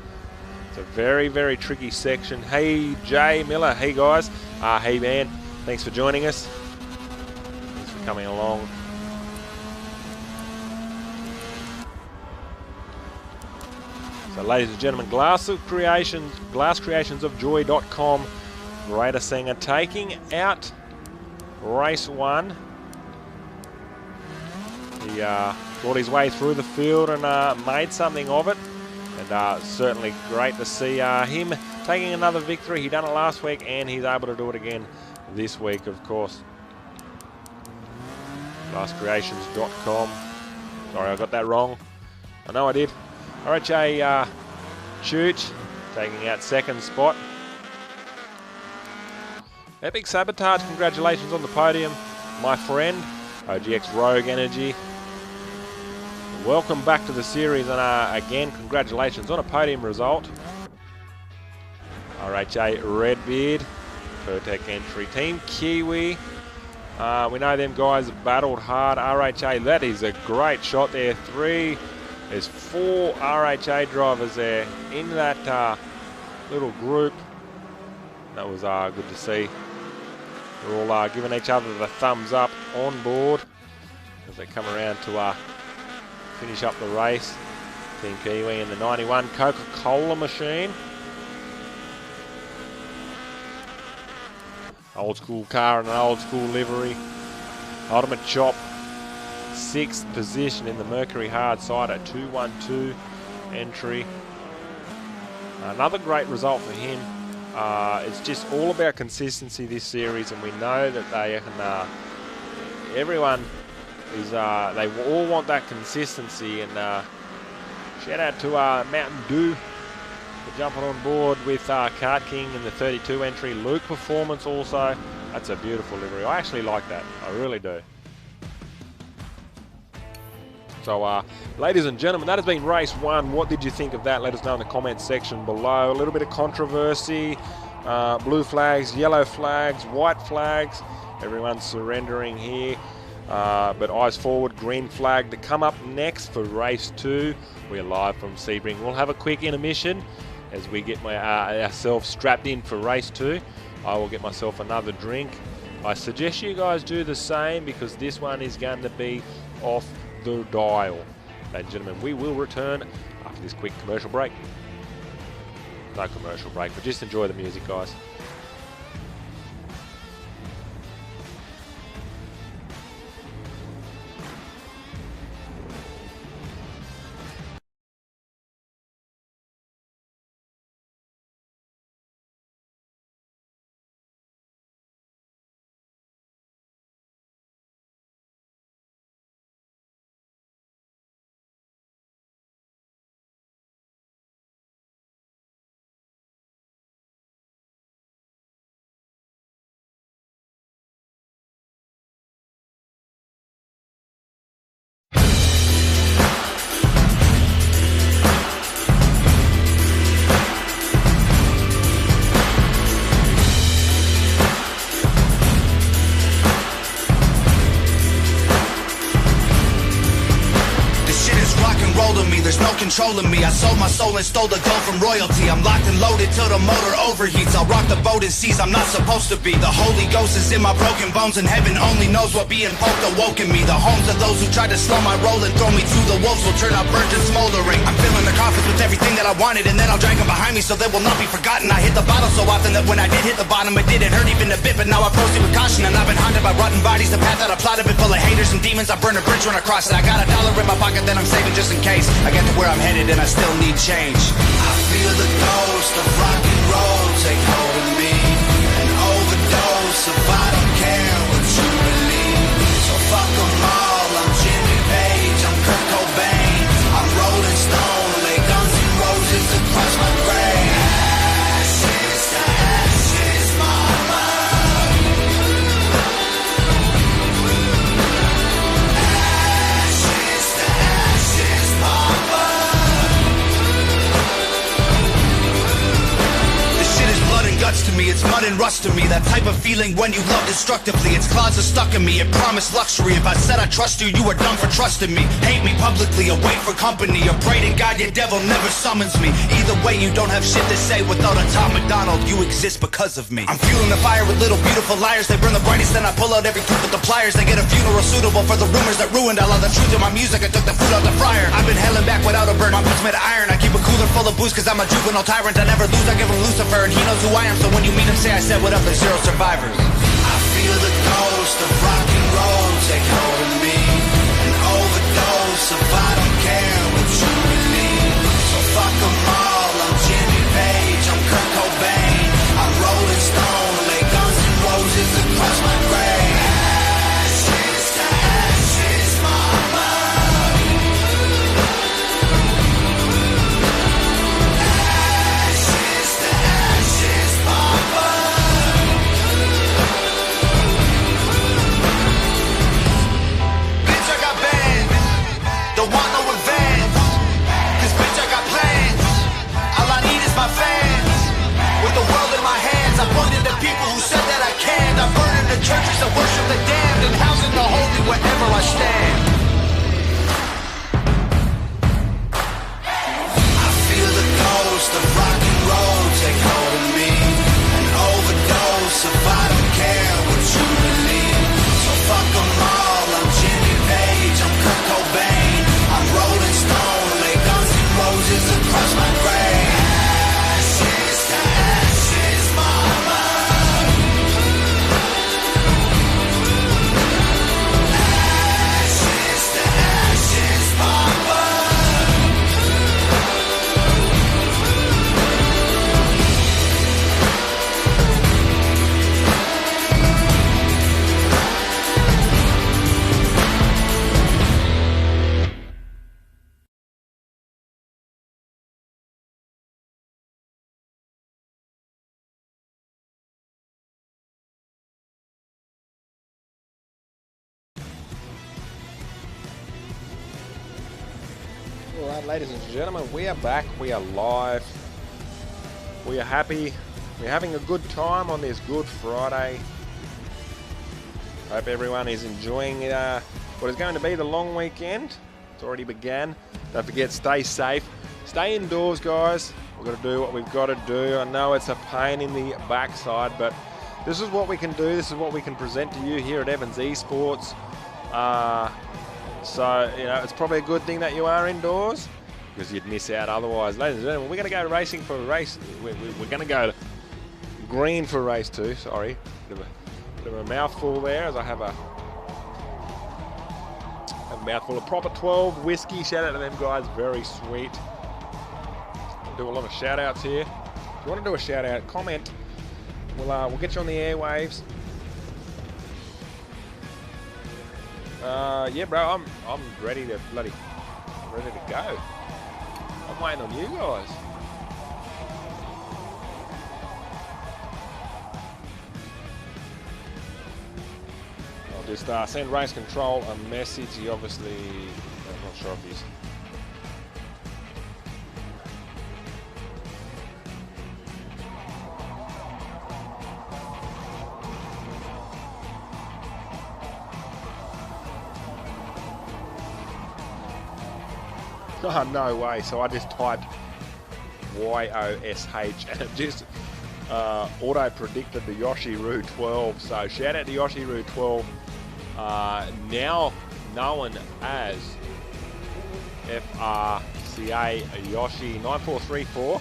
It's a very, very tricky section. Hey, Jay Miller. Hey, guys. Hey, man. Thanks for joining us. Thanks for coming along. So, ladies and gentlemen, glasscreationsofjoy.com. Greater Senga taking out race 1. He fought his way through the field and made something of it. And certainly great to see him taking another victory. He done it last week and he's able to do it again this week, of course. Glasscreations.com. Sorry, I got that wrong. I know I did. RHA Church taking out 2nd spot. Epic Sabotage, congratulations on the podium, my friend. OGX Rogue Energy, welcome back to the series, and again, congratulations on a podium result. RHA Redbeard, Pertec entry. Team Kiwi, we know them guys battled hard. RHA, that is a great shot there. There's 4 RHA drivers there in that little group. That was good to see. They're all giving each other the thumbs up on board as they come around to finish up the race. Team Kiwi in the 91 Coca-Cola machine. Old school car and an old school livery. Ultimate Chop, 6th position in the Mercury Hard Side at 212 entry. Another great result for him. It's just all about consistency this series, and we know that they can. Everyone is. They all want that consistency, and shout out to Mountain Dew for jumping on board with Kart King in the 32 entry. Luke Performance also. That's a beautiful livery. I actually like that. I really do. So, ladies and gentlemen, that has been race 1. What did you think of that? Let us know in the comments section below. A little bit of controversy. Blue flags, yellow flags, white flags. Everyone's surrendering here. But eyes forward, green flag to come up next for race 2. We're live from Sebring. We'll have a quick intermission as we get ourselves strapped in for race 2. I will get myself another drink. I suggest you guys do the same because this one is going to be off the dial. Ladies and gentlemen, we will return after this quick commercial break. No commercial break, but just enjoy the music, guys.
There's no controlling me. I sold my soul and stole the gold from royalty. I'm locked and loaded till the motor overheats. I'll rock the boat in seas I'm not supposed to be. The Holy Ghost is in my broken bones, and heaven only knows what being poked awoke in me. The homes of those who tried to slow my roll and throw me to the wolves will turn out burnt and smoldering. I'm filling the coffins with everything that I wanted, and then I'll drag them behind me so they will not be forgotten. I hit the bottle so often that when I did hit the bottom, it didn't hurt even a bit, but now I proceed with caution. And I've been haunted by rotten bodies. The path that I plotted been full of haters and demons. I burn a bridge when I cross it. I got $1 in my pocket that I'm saving just in case I get to where I'm headed and I still need change. I feel the ghost of rock and roll take hold of me. An overdose of I don't care what you believe. So fuck them all. mud and rust to me. That type of feeling when you love destructively. Its claws are stuck in me, it promised luxury. If I said I trust you, you were dumb for trusting me. Hate me publicly, or wait for company, or pray to God your devil never summons me. Either way, you don't have shit to say. Without a Tom McDonald, you exist because of me. I'm fueling the fire with little beautiful liars. They burn the brightest, then I pull out every tooth with the pliers. They get a funeral suitable for the rumors that ruined all of the truth in my music. I took the food out the fryer. I've been helling back without a burn. My boots made of iron. I keep a cooler full of booze cause I'm a juvenile tyrant. I never lose, I give him Lucifer, and he knows who I am. So when you meet him, say I said what up, there's 0 survivors.
I feel the ghost of rock and roll take hold of me. An overdose of I don't care what you believe. So fuck them all, I'm Jimmy Page, I'm Kurt Cobain, I'm Rolling Stone, lay Guns N' Roses across my grave. Ashes to ashes, mama. Ashes to ashes, mama.
Bitch, I got bands, don't want no revenge. Cause bitch, I got plans, all I need is my fans. With the world in my hands, I pointed at people who said that I can't. I'm burning the churches that worship the damned, and housing the holy wherever I stand.
I feel the ghost of rock and roll take hold of me. An overdose of I don't care what you believe. So fuck them all, I'm Jimmy Page, I'm Kurt Cobain, I'm Rolling Stone, lay Guns N' Roses across my grave. Ashes to ashes, mama. Ashes to ashes, mama.
Alright, ladies and gentlemen, we are back, we are live, we are happy, we're having a good time on this Good Friday. Hope everyone is enjoying what is going to be the long weekend. It's already began. Don't forget, stay safe, stay indoors, guys. We've got to do what we've got to do. I know it's a pain in the backside, but this is what we can do, this is what we can present to you here at Evans Esports. So, you know, it's probably a good thing that you are indoors because you'd miss out otherwise. Ladies and gentlemen, we're going to go racing for race. We're going to go green for race 2. Sorry. Bit of a mouthful there as I have a mouthful of proper 12 whiskey. Shout out to them guys. Very sweet. Do a lot of shout outs here. If you want to do a shout out, comment. We'll get you on the airwaves. Yeah, bro, I'm ready to go. I'm waiting on you guys. I'll just send Race Control a message. He obviously, I'm not sure if he's. Oh, no way. So I just typed YOSH and it just auto-predicted the Yoshiru 12. So shout out to Yoshiru 12, now known as FRCA Yoshi 9434.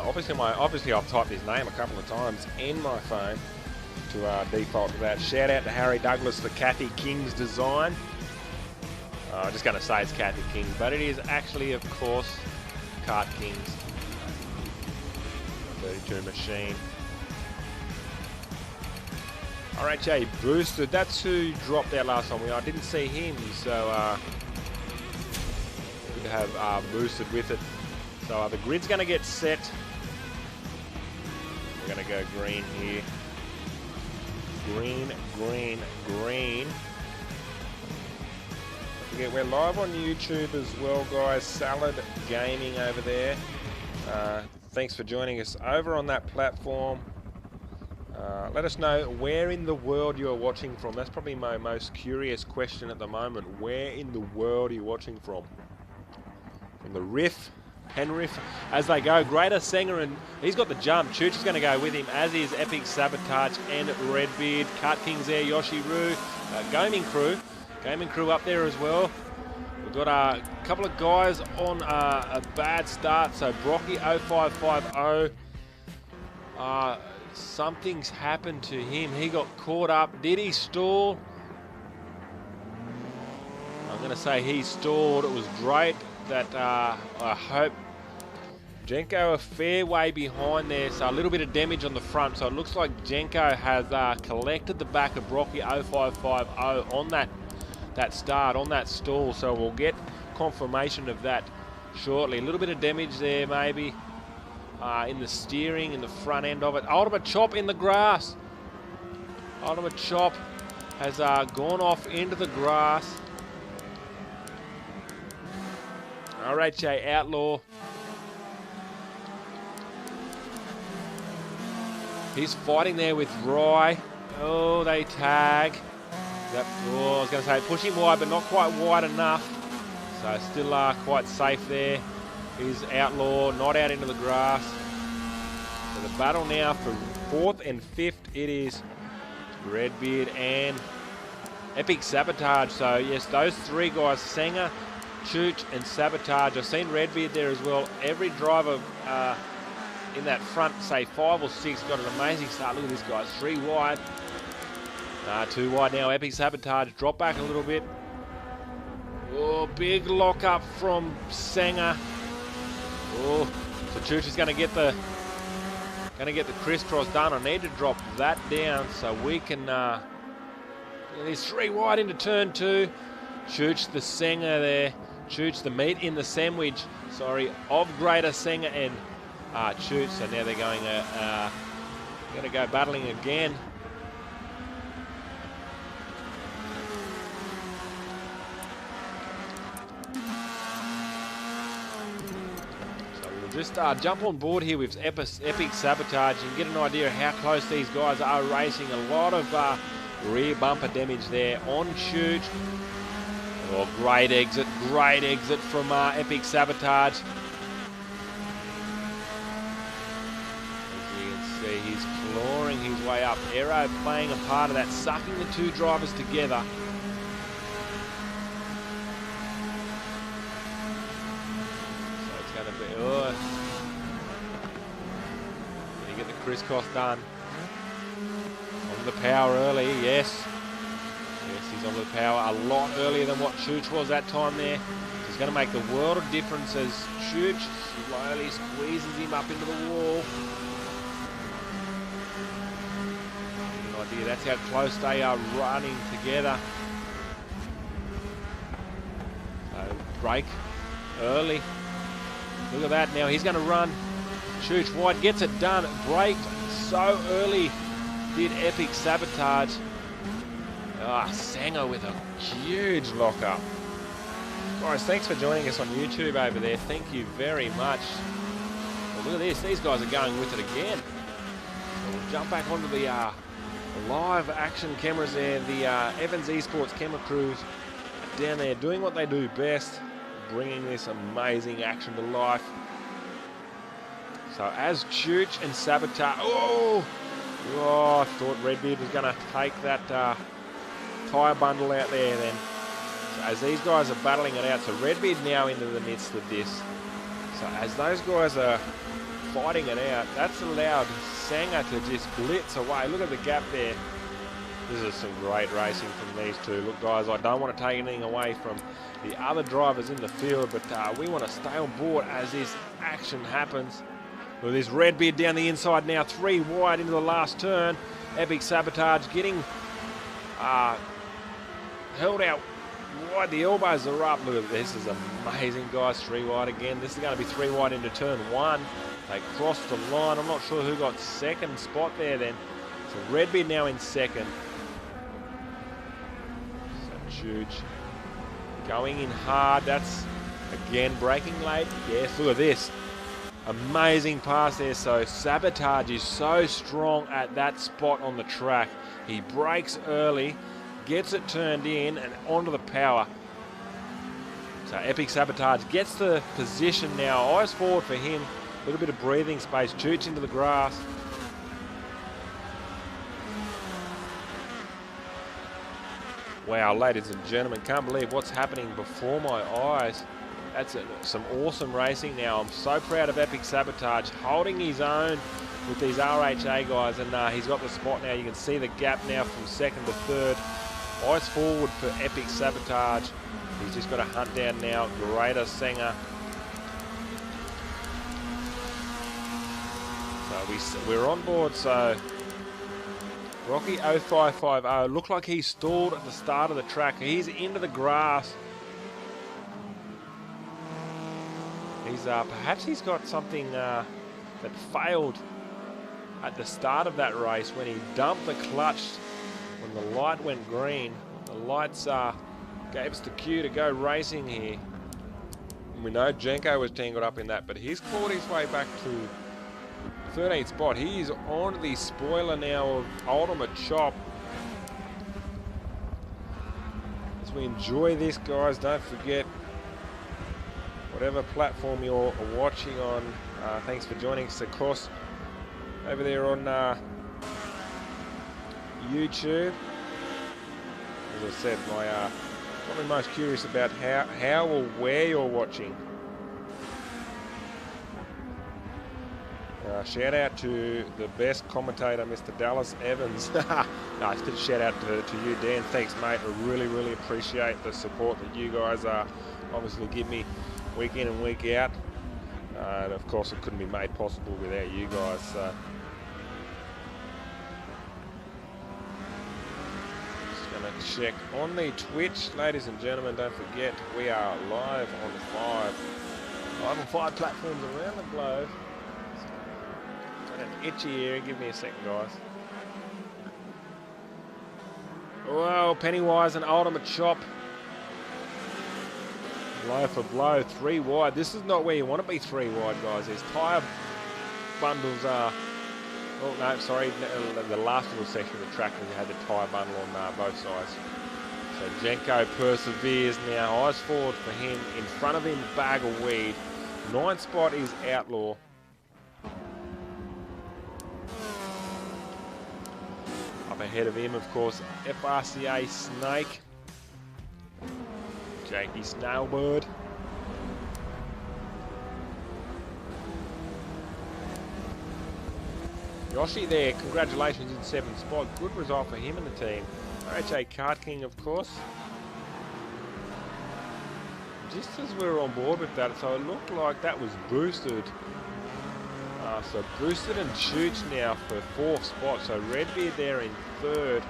Obviously I've typed his name a couple of times in my phone to default to that. Shout out to Harry Douglas for Kathy King's design. I'm just going to say it's Kathy King, but it is actually, of course, Kart King's 32 machine. RHA boosted. That's who dropped out last time. I didn't see him, so good to have boosted with it. So the grid's going to get set. We're going to go green here. Green, green, green. Don't forget, we're live on YouTube as well, guys. Salad Gaming over there. Thanks for joining us over on that platform. Let us know where in the world you're watching from. That's probably my most curious question at the moment. Where in the world are you watching from? From the Riff, Penrith, as they go. Greater Sanger, and he's got the jump. Chooch is going to go with him, as is Epic Sabotage and Redbeard. Kart King's there, Yoshiru, Gaming Crew up there as well. We've got a couple of guys on a bad start. So Brocky 0550. Something's happened to him. He got caught up. Did he stall? I'm going to say he stalled. It was great that I hope Jenko a fair way behind there. So a little bit of damage on the front. So it looks like Jenko has collected the back of Brocky 0550 on that start, on that stall. So we'll get confirmation of that shortly. A little bit of damage there maybe. In the steering, in the front end of it. Ultimate Chop in the grass. Ultimate Chop has gone off into the grass. RHA Outlaw. He's fighting there with Rye. Oh, they tag. Oh, I was going to say push him wide, but not quite wide enough. So still quite safe there. Is Outlaw not out into the grass. So the battle now for 4th and 5th, it is Redbeard and Epic Sabotage. So yes, those three guys, Sanger, Chooch and Sabotage. I've seen Redbeard there as well. Every driver in that front, say 5 or 6, got an amazing start. Look at this guy, 3 wide. 2 wide now, Epic Sabotage. Drop back a little bit. Oh, big lock up from Sanger. Oh, so Chooch is going to get the crisscross done. I need to drop that down so we can. There's 3 wide into turn 2. Chooch the Sanger there. Chooch the meat in the sandwich. Sorry, of Greater Sanger and Chooch. So now they're going to go battling again. Just jump on board here with Epic Sabotage and get an idea of how close these guys are racing. A lot of rear bumper damage there on Chooch. Oh, great exit from Epic Sabotage. As you can see, he's clawing his way up. Aero playing a part of that, sucking the 2 drivers together. Oh. Can you get the crisscross done? On the power early, yes. Yes, he's on the power a lot earlier than what Chooch was that time there. He's going to make the world of difference as Chooch slowly squeezes him up into the wall. Good idea, that's how close they are running together. So, brake early. Look at that now, he's going to run. Chooch wide, gets it done. Braked so early, did Epic Sabotage. Sanger with a huge lockup. Guys, thanks for joining us on YouTube over there. Thank you very much. Well, look at this, these guys are going with it again. So we'll jump back onto the live action cameras there. The Evans Esports camera crews down there doing what they do best, bringing this amazing action to life. So as Chooch and Sabotage, oh, I thought Redbeard was going to take that tyre bundle out there then. So as these guys are battling it out, so Redbeard now into the midst of this. So as those guys are fighting it out, that's allowed Sanger to just blitz away. Look at the gap there. This is some great racing from these two. Look guys, I don't want to take anything away from the other drivers in the field, but we want to stay on board as this action happens. Well, there's Redbeard down the inside now, 3 wide into the last turn. Epic Sabotage getting held out wide. The elbows are up. Look at this, is amazing, guys. 3 wide again. This is going to be 3 wide into turn 1. They crossed the line. I'm not sure who got second spot there then. So Redbeard now in second. So Chooch going in hard. That's again braking late. Yes, look at this. Amazing pass there. So Sabotage is so strong at that spot on the track. He brakes early, gets it turned in and onto the power. So Epic Sabotage gets the position now. Eyes forward for him. A little bit of breathing space. Chooch into the grass. Wow, ladies and gentlemen, can't believe what's happening before my eyes. That's some awesome racing now. I'm so proud of Epic Sabotage holding his own with these RHA guys, and he's got the spot now. You can see the gap now from second to third. Eyes forward for Epic Sabotage. He's just got to hunt down now Greater Sanger. So we're on board. So Rocky 0550 looked like he stalled at the start of the track. He's into the grass. He's perhaps he's got something that failed at the start of that race when he dumped the clutch when the light went green. The lights gave us the cue to go racing here. And we know Jenko was tangled up in that, but he's clawed his way back to 13th spot. He is on the spoiler now of Ultimate Chop. As we enjoy this, guys, don't forget, whatever platform you're watching on, thanks for joining us across over there on YouTube. As I said, probably most curious about how or where you're watching. Shout out to the best commentator, Mr. Dallas Evans. No, it's a shout out to you, Dan. Thanks, mate. I really, really appreciate the support that you guys obviously give me week in and week out. And of course, it couldn't be made possible without you guys. So just going to check on the Twitch, ladies and gentlemen. Don't forget, we are live on 5 platforms around the globe. Got an itchy ear. Give me a second, guys. Well, Pennywise and Ultimate Chop. Blow for blow, 3 wide. This is not where you want to be 3 wide, guys. These tyre bundles are... Oh, no, sorry. The last little section of the track we had the tyre bundle on both sides. So Jenko perseveres now. Eyes forward for him. In front of him, Bag of Weed. 9th spot is Outlaw. Up ahead of him, of course, FRCA Snake. Jakey Snailbird. Yoshi there, congratulations in 7th spot. Good result for him and the team. RHA Kart King, of course. Just as we were on board with that, so it looked like that was boosted. So Boosted and Chooch now for 4th spot. So Redbeard there in 3rd.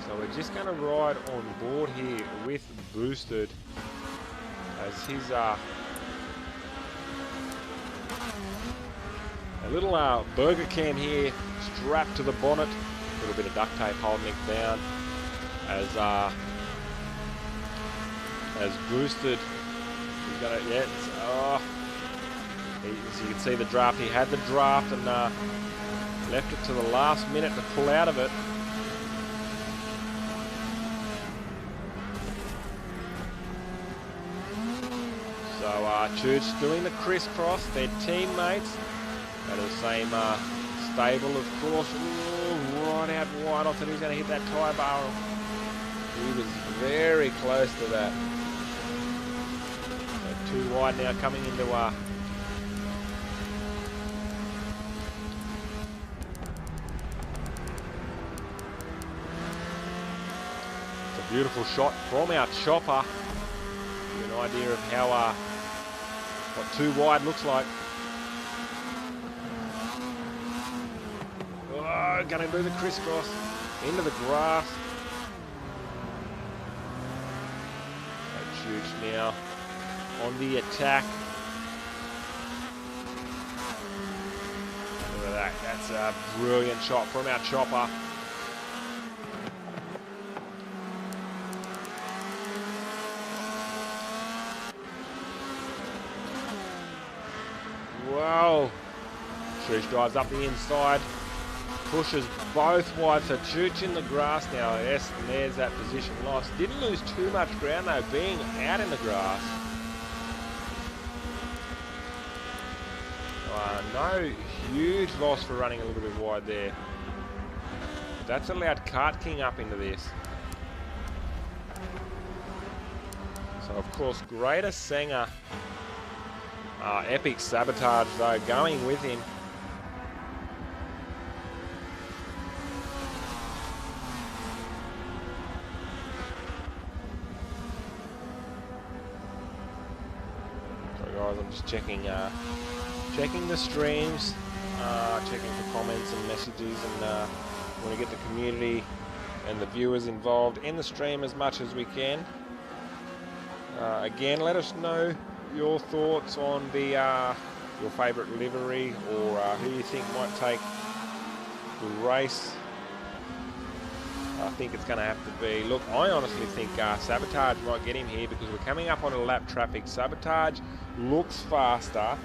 So we're just going to ride on board here with Boosted as his a little burger can here strapped to the bonnet. A little bit of duct tape holding it down as Boosted. He's got it yet. As you can see the draft, he had the draft and left it to the last minute to pull out of it. So Chooch doing the crisscross, their teammates out of the same stable, of course. Ooh, right out wide. I thought he was going to hit that tyre barrel. He was very close to that. So 2 wide now coming into beautiful shot from our chopper. Give you an idea of how what 2 wide looks like. Oh, gonna do the crisscross into the grass. Chooch now on the attack. Look at that. That's a brilliant shot from our chopper. Wow, Chooch drives up the inside, pushes both wide, so Chooch in the grass now. Yes, and there's that position loss. Didn't lose too much ground though, being out in the grass. No huge loss for running a little bit wide there. That's allowed Kart King up into this. So of course, Greater Sanger, Epic Sabotage though, going with him. So guys, I'm just checking the streams, checking for comments and messages, and want to get the community and the viewers involved in the stream as much as we can. Again, let us know your thoughts on the your favourite livery, or who you think might take the race. I think it's going to have to be, look, I honestly think Sabotage might get him here because we're coming up on a lap traffic. Sabotage looks faster,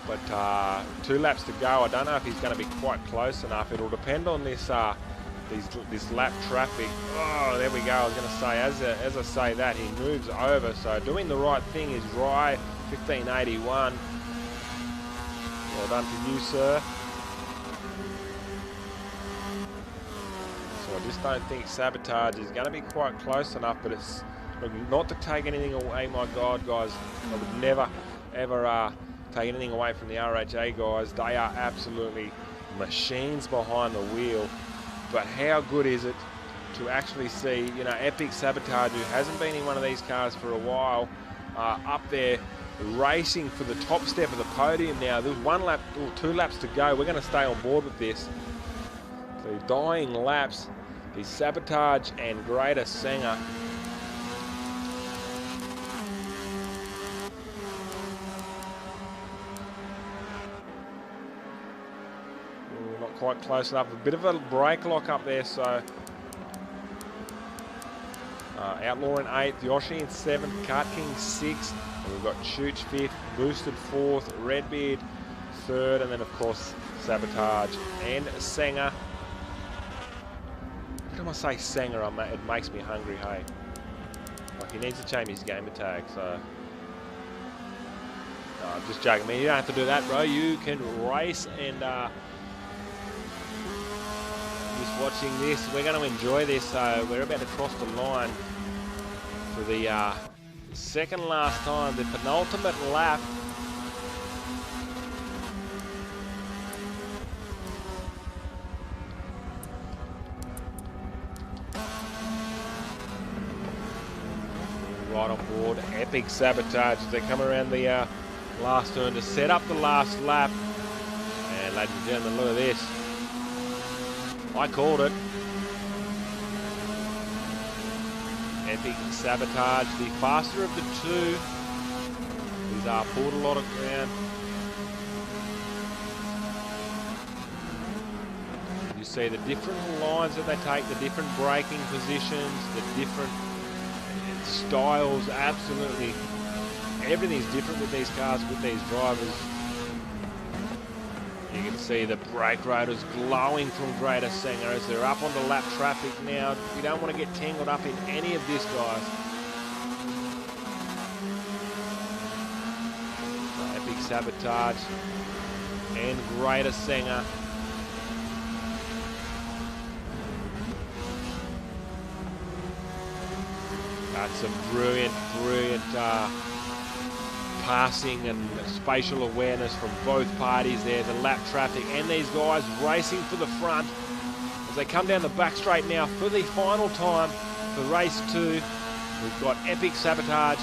but 2 laps to go. I don't know if he's going to be quite close enough. It'll depend on this this lap traffic. Oh, there we go. I was going to say, as I say that, he moves over. So doing the right thing is Rye, 1581. Well done to you, sir. So I just don't think Sabotage is going to be quite close enough, but it's not to take anything away. My God, guys, I would never, ever take anything away from the RHA guys. They are absolutely machines behind the wheel. But how good is it to actually see, you know, Epic Sabotage, who hasn't been in one of these cars for a while, up there racing for the top step of the podium now. There's 1 lap or 2 laps to go. We're going to stay on board with this. So dying laps, the Sabotage and Greater Sanger. Not quite close enough. A bit of a brake lock up there, so Outlaw in 8th, Yoshi in 7th, Kart King 6th, and we've got Chooch 5th, Boosted 4th, Redbeard 3rd, and then of course Sabotage and Sanger. Every time I say Sanger, it makes me hungry, hey. Like, he needs to change his gamer tag, so. No, I'm just joking, man. You don't have to do that, bro. You can race and just watching this. We're going to enjoy this, so we're about to cross the line for the second last time, the penultimate lap. Right on board, Epic Sabotage as they come around the last turn to set up the last lap. And ladies and gentlemen, look at this. I called it. Epic Sabotage, the faster of the two. He's pulled a lot of ground. You see the different lines that they take, the different braking positions, the different styles. Absolutely everything's different with these cars, with these drivers. You can see the brake rotors glowing from Greater Sanger as they're up on the lap traffic now. You don't want to get tangled up in any of this, guys. So Epic Sabotage and Greater Sanger. That's a brilliant, brilliant passing and spatial awareness from both parties there. The lap traffic and these guys racing for the front as they come down the back straight now for the final time for race 2. We've got Epic Sabotage.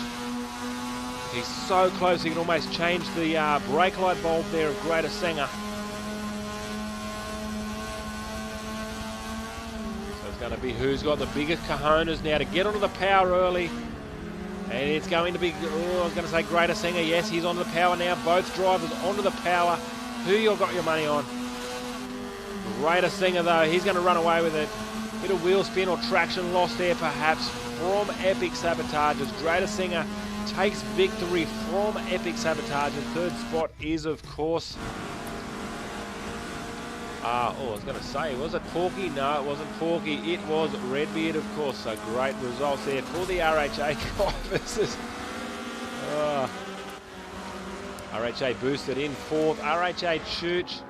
He's so close he can almost change the brake light bulb there of Greater Sanger. So it's going to be who's got the biggest cojones now to get onto the power early. And it's going to be, I was going to say Greater Sanger. Yes, he's onto the power now. Both drivers onto the power. Who you got your money on? Greater Sanger, though, he's going to run away with it. Bit of wheel spin or traction loss there, perhaps, from Epic Sabotage as Greater Sanger takes victory from Epic Sabotage. And third spot is, of course, I was going to say, was it Porky? No, it wasn't Porky. It was Redbeard, of course. So great results there for the RHA drivers. RHA boosted in fourth. RHA Chooch.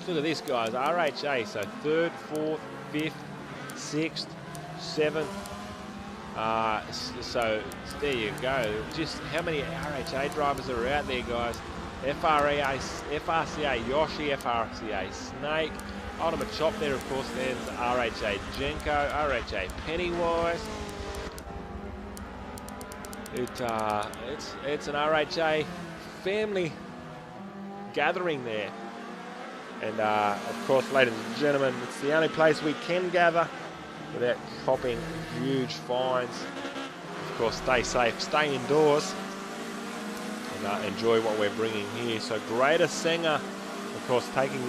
Look at this, guys. RHA. So third, fourth, fifth, sixth, seventh. So there you go. Just how many RHA drivers are out there, guys? FRCA Yoshi, FRCA Snake, Ultimate Chop there, of course. There's RHA Jenko, RHA Pennywise. It's an RHA family gathering there. And of course, ladies and gentlemen, it's the only place we can gather without copping huge fines. Of course, stay safe, stay indoors, and enjoy what we're bringing here. So Greater Singer, of course, taking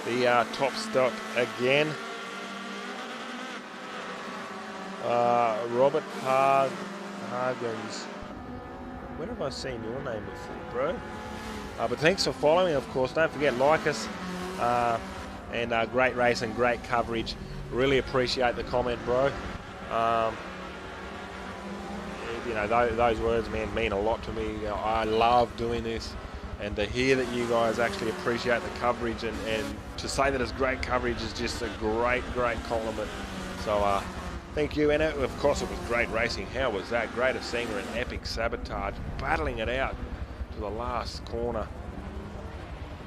the top stop again. Robert Hargens. Where have I seen your name before, bro? But thanks for following, of course. Don't forget, like us. And great race and great coverage. Really appreciate the comment, bro. You know, those words, man, mean a lot to me. You know, I love doing this, and to hear that you guys actually appreciate the coverage and to say that it's great coverage is just a great compliment. So thank you. And of course, it was great racing. How was that? Greater Singer and Epic Sabotage battling it out to the last corner.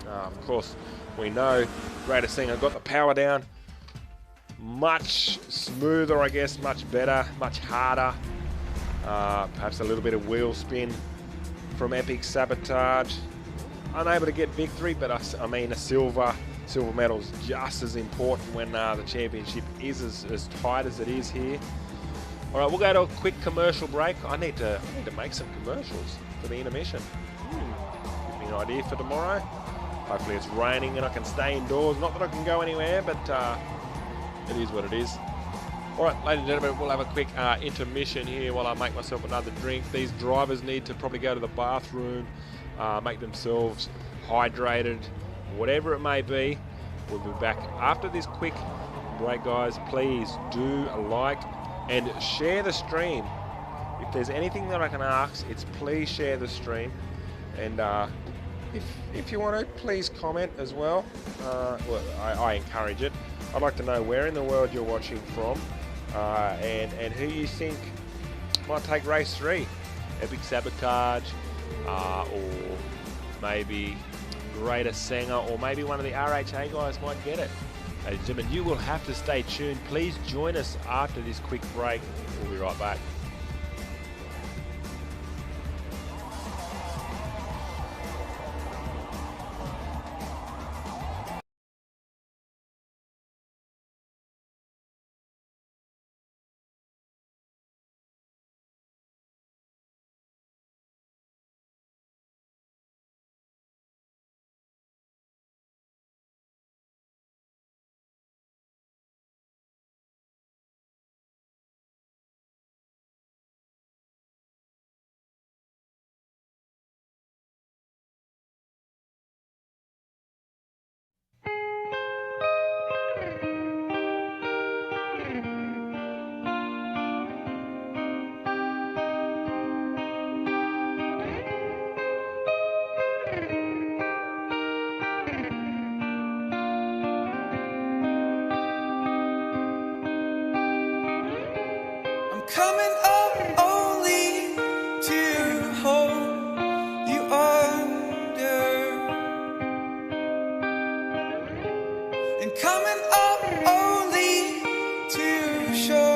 Of course, we know Greater Singer got the power down. Much smoother, I guess, much better, much harder. Perhaps a little bit of wheel spin from Epic Sabotage. Unable to get victory, but I mean a silver medal is just as important when the championship is as tight as it is here. All right, we'll go to a quick commercial break. I need to make some commercials for the intermission. Give me an idea for tomorrow. Hopefully it's raining and I can stay indoors. Not that I can go anywhere, but it is what it is. All right, ladies and gentlemen, we'll have a quick intermission here while I make myself another drink. These drivers need to probably go to the bathroom, make themselves hydrated, whatever it may be. We'll be back after this quick break, guys. Please do like and share the stream. If there's anything that I can ask, it's please share the stream. And if you want to, please comment as well. Well, I encourage it. I'd like to know where in the world you're watching from, and who you think might take race 3. Epic Sabotage, or maybe Greater Singer, or maybe one of the RHA guys might get it. Ladies and gentlemen, you will have to stay tuned. Please join us after this quick break. We'll be right back.
Coming up only to hold you under, and coming up only to show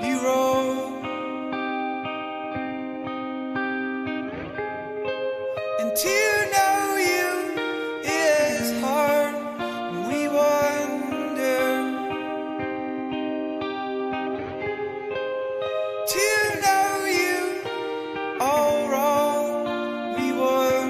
you wrong, and to know you is hard, and we wonder. To know you all wrong, we won.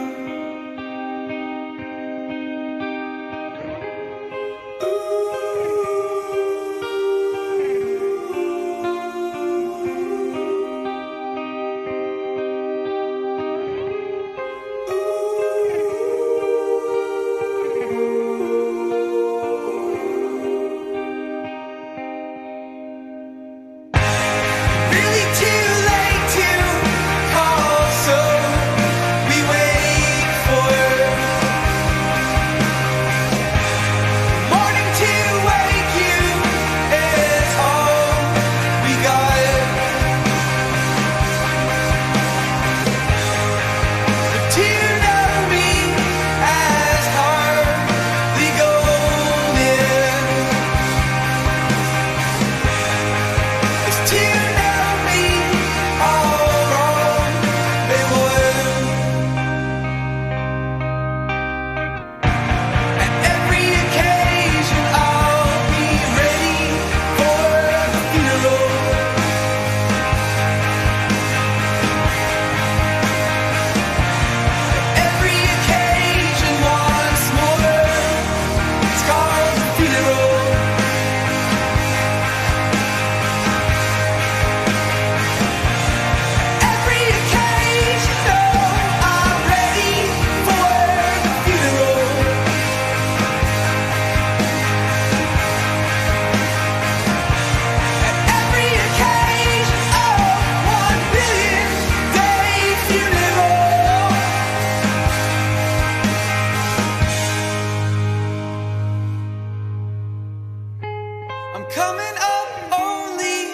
I'm coming up only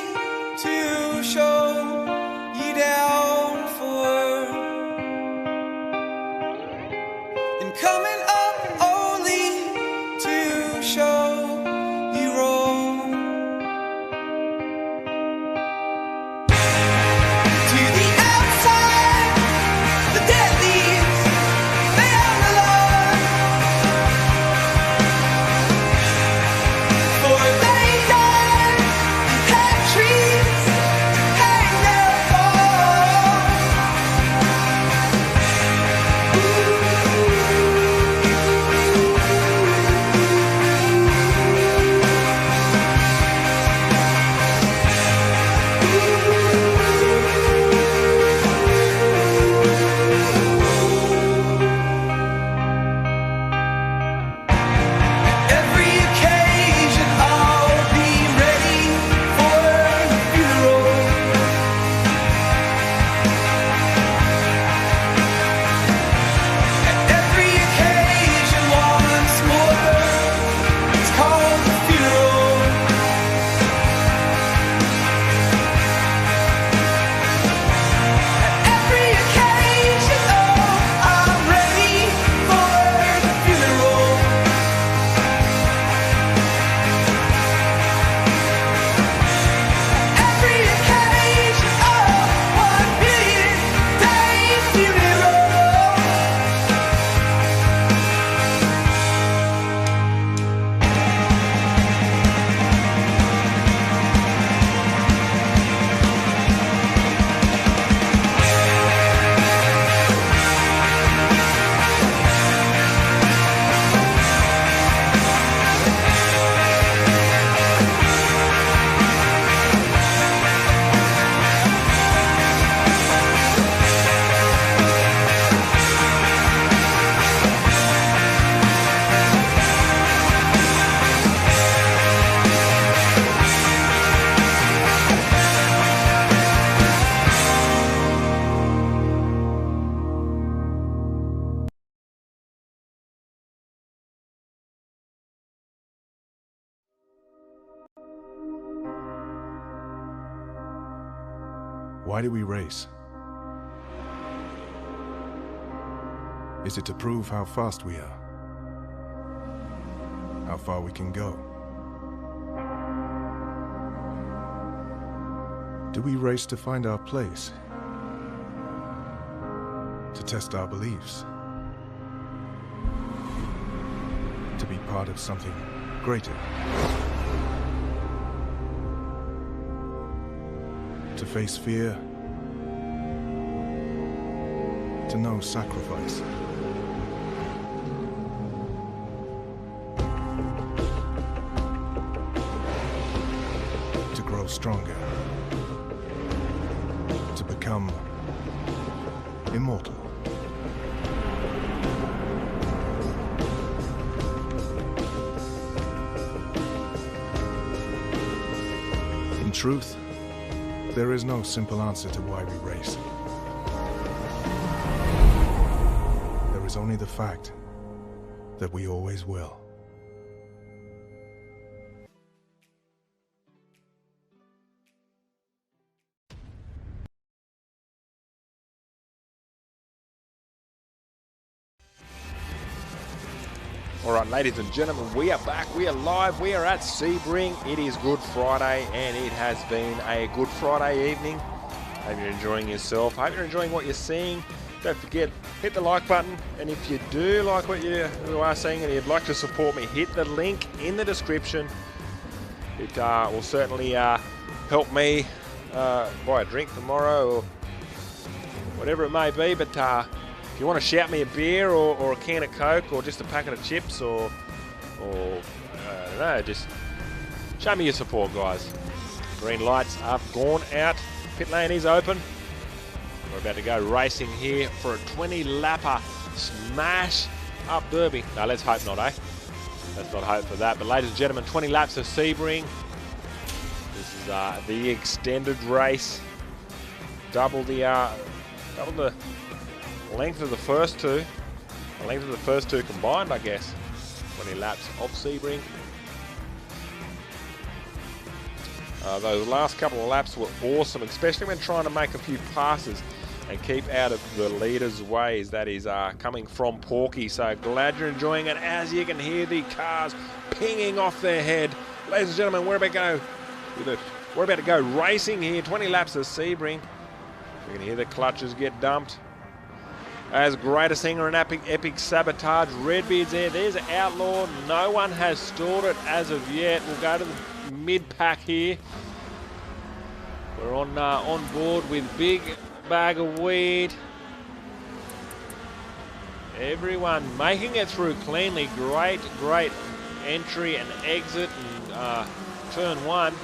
to show you down for, and coming up only to show you wrong. To the outside, the dead leaves, they are alive, for they die and had trees hang their fall. Every occasion I'll be ready for the funeral. At every occasion once more, it's called the funeral. At every occasion, oh, I'm ready for the funeral. Every occasion, oh, 1 billion day funeral.
Why do we race? Is it to prove how fast we are? How far we can go? Do we race to find our place? To test our beliefs? To be part of something greater? To face fear? To know sacrifice? To grow stronger? To become immortal? In truth, there is no simple answer to why we race. There is only the fact that we always will.
All right, ladies and gentlemen, we are back. We are live. We are at Sebring. It is Good Friday, and it has been a Good Friday evening. Hope you're enjoying yourself. Hope you're enjoying what you're seeing. Don't forget, hit the like button. And if you do like what you are seeing and you'd like to support me, hit the link in the description. It will certainly help me buy a drink tomorrow or whatever it may be. But if you want to shout me a beer or a can of Coke or just a packet of chips or I don't know, just show me your support, guys. Green lights have gone out. Pit lane is open. We're about to go racing here for a 20-lapper smash up Derby. No, let's hope not, eh? Let's not hope for that. But ladies and gentlemen, 20 laps of Sebring. This is the extended race. Double the length of the first two. The length of the first two combined, I guess. 20 laps of Sebring. Those last couple of laps were awesome, especially when trying to make a few passes and keep out of the leader's ways. That is coming from Porky. So glad you're enjoying it as you can hear the cars pinging off their head. Ladies and gentlemen, we're about to go racing here. 20 laps of Sebring. You can hear the clutches get dumped. As Greater Singer and Epic Sabotage. Redbeard's there. There's Outlaw. No one has stalled it as of yet. We'll go to the mid-pack here. We're on board with Big Bag of Weed. Everyone making it through cleanly. Great entry and exit and turn one.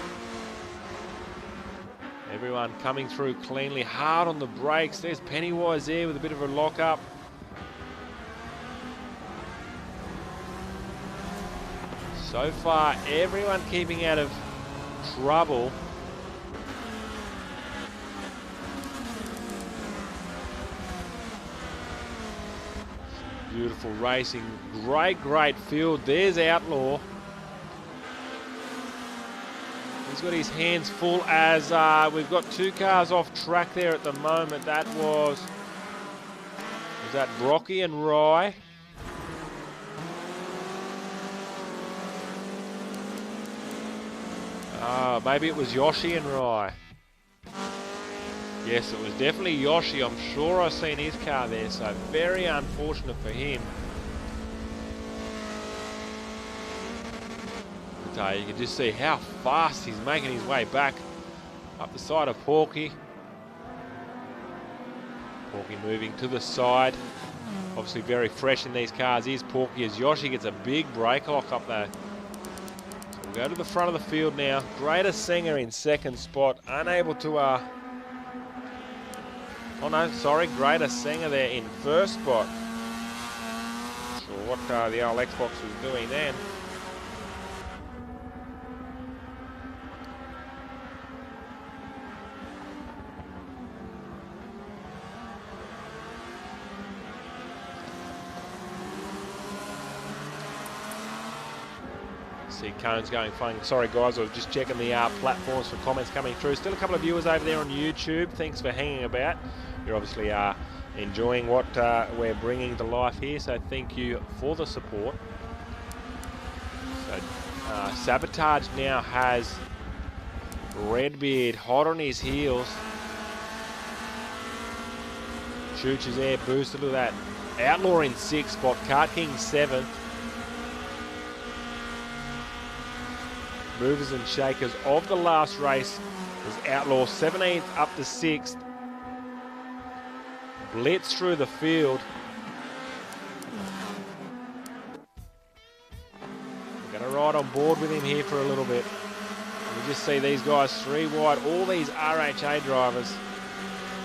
Everyone coming through cleanly, hard on the brakes. There's Pennywise there with a bit of a lock-up. So far, everyone keeping out of trouble. Beautiful racing. Great field. There's Outlaw. He's got his hands full as we've got two cars off track there at the moment. That was that Brocky and Rye? Maybe it was Yoshi and Rye. Yes, it was definitely Yoshi. I'm sure I've seen his car there, so very unfortunate for him. You can just see how fast he's making his way back up the side of Porky. Porky moving to the side. Obviously very fresh in these cars is Porky as Yoshi gets a big brake lock up there. So we'll go to the front of the field now. Greater Singer in second spot. Unable to... oh no, sorry. Greater Singer there in first spot. Not sure what the old Xbox was doing then. See Cone's going fine. Sorry guys, I was just checking the platforms for comments coming through. Still a couple of viewers over there on YouTube. Thanks for hanging about. You're obviously enjoying what we're bringing to life here, so thank you for the support. So Sabotage now has Redbeard hot on his heels. Chooch is there, boosted to that. Outlaw in 6th spot, Kart King 7th. Movers and shakers of the last race was Outlaw 17th up to 6th. Blitz through the field. We're going to ride on board with him here for a little bit. We just see these guys 3 wide, all these RHA drivers.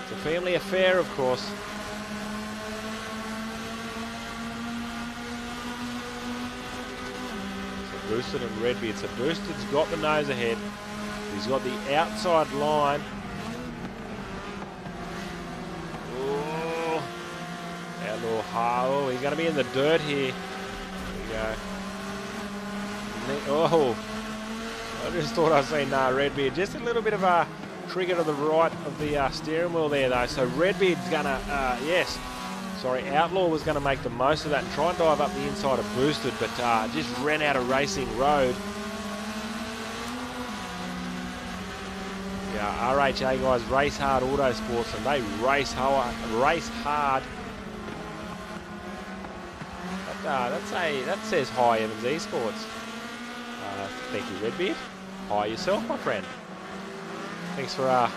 It's a family affair, of course. Boosted and Redbeard. So Boosted's got the nose ahead. He's got the outside line. Oh, Outlaw Harlow. He's going to be in the dirt here. There we go. Oh, I just thought I seen Redbeard. Just a little bit of a trigger to the right of the steering wheel there, though. So Redbeard's going to, yes. Sorry, Outlaw was going to make the most of that and try and dive up the inside of Boosted, but just ran out of racing road. Yeah, RHA guys, Race Hard Autosports, and they race hard. That says hi, Evans Esports. Thank you, Redbeard. Hi yourself, my friend. Thanks for that,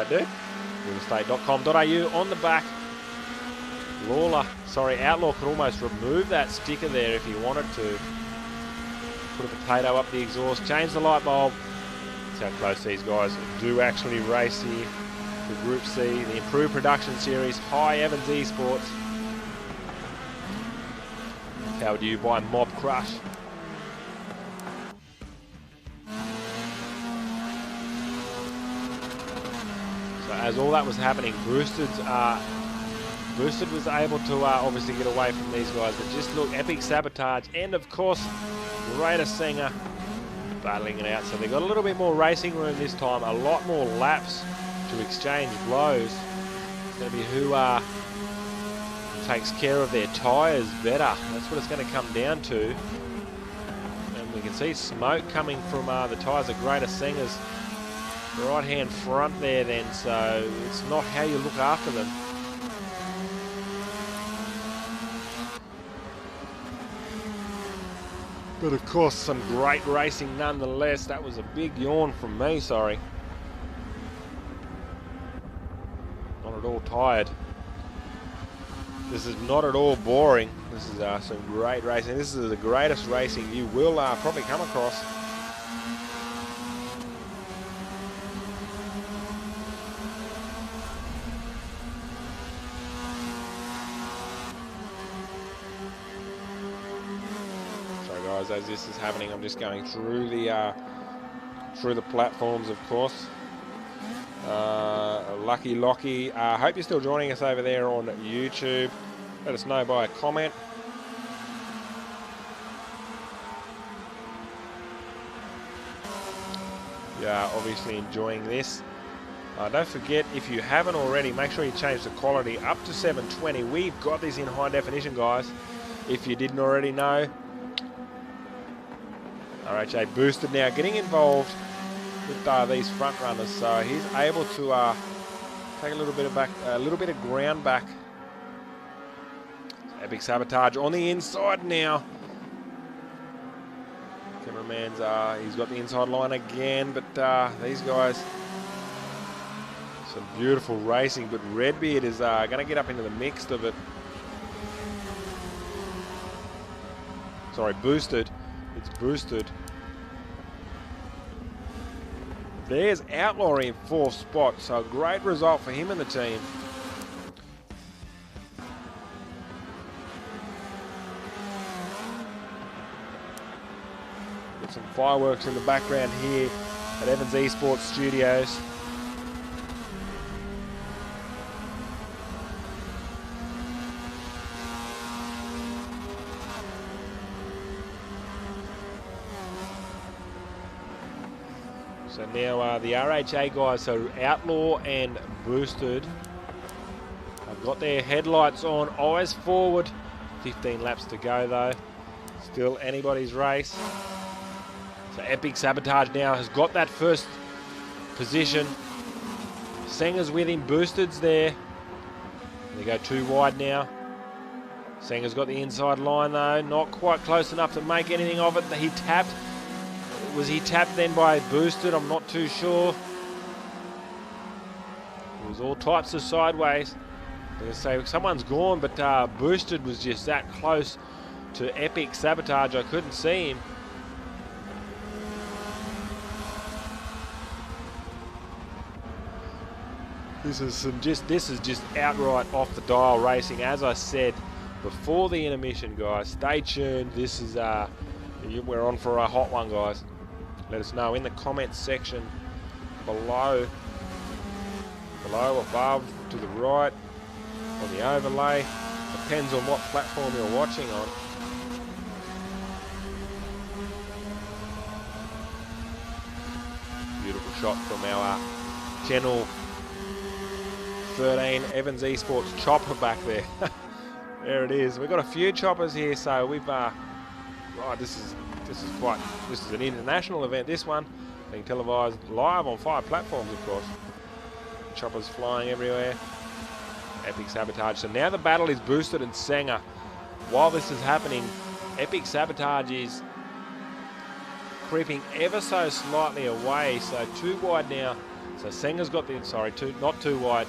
dude. Realestate.com.au on the back. Outlaw could almost remove that sticker there if he wanted to. Put a potato up the exhaust, change the light bulb. That's how close these guys do actually race here. The Group C, the Improved Production Series, Hi Evans Esports. Powered to you by Mob Crush. So as all that was happening, Boosted was able to obviously get away from these guys, but just look, Epic Sabotage and of course Greater Singer battling it out. So they've got a little bit more racing room this time, a lot more laps to exchange blows. It's going to be who takes care of their tyres better. That's what it's going to come down to. And we can see smoke coming from the tyres of Greater Sengers. Right hand front there then, so it's not how you look after them. But of course, some great racing nonetheless. That was a big yawn from me, sorry. Not at all tired. This is not at all boring. This is some great racing. This is the greatest racing you will probably come across. As this is happening, I'm just going through the platforms, of course. Lucky Lockie, hope you're still joining us over there on YouTube. Let us know by a comment. Yeah, obviously enjoying this. Don't forget, if you haven't already, make sure you change the quality up to 720. We've got this in high definition, guys. If you didn't already know. RHA Boosted now getting involved with these front runners, so he's able to take a little bit of ground back. Epic Sabotage on the inside now. Cameraman's he's got the inside line again, but these guys, some beautiful racing. But Redbeard is going to get up into the mix of it. Sorry, Boosted. It's Boosted. There's Outlaw in 4th spot, so a great result for him and the team. Got some fireworks in the background here at Evans Esports Studios. So now the RHA guys, so Outlaw and Boosted, have got their headlights on, eyes forward. 15 laps to go though. Still anybody's race. So Epic Sabotage now has got that first position. Senger's with him, Boosted's there. They go too wide now. Senger's got the inside line though, not quite close enough to make anything of it. He tapped. Was he tapped then by Boosted? I'm not too sure. It was all types of sideways. I'm going to say someone's gone, but Boosted was just that close to Epic Sabotage. I couldn't see him. This is just outright off the dial racing. As I said before the intermission, guys, stay tuned. This is we're on for a hot one, guys. Let us know in the comments section below, above, to the right, on the overlay. Depends on what platform you're watching on. Beautiful shot from our Channel 13 Evans Esports chopper back there. There it is. We've got a few choppers here, so we've this is an international event, this one being televised live on 5 platforms, of course. Choppers flying everywhere. Epic Sabotage. So now the battle is Boosted and Senger. While this is happening, Epic Sabotage is creeping ever so slightly away, so too wide now. So Senger's got the, not too wide.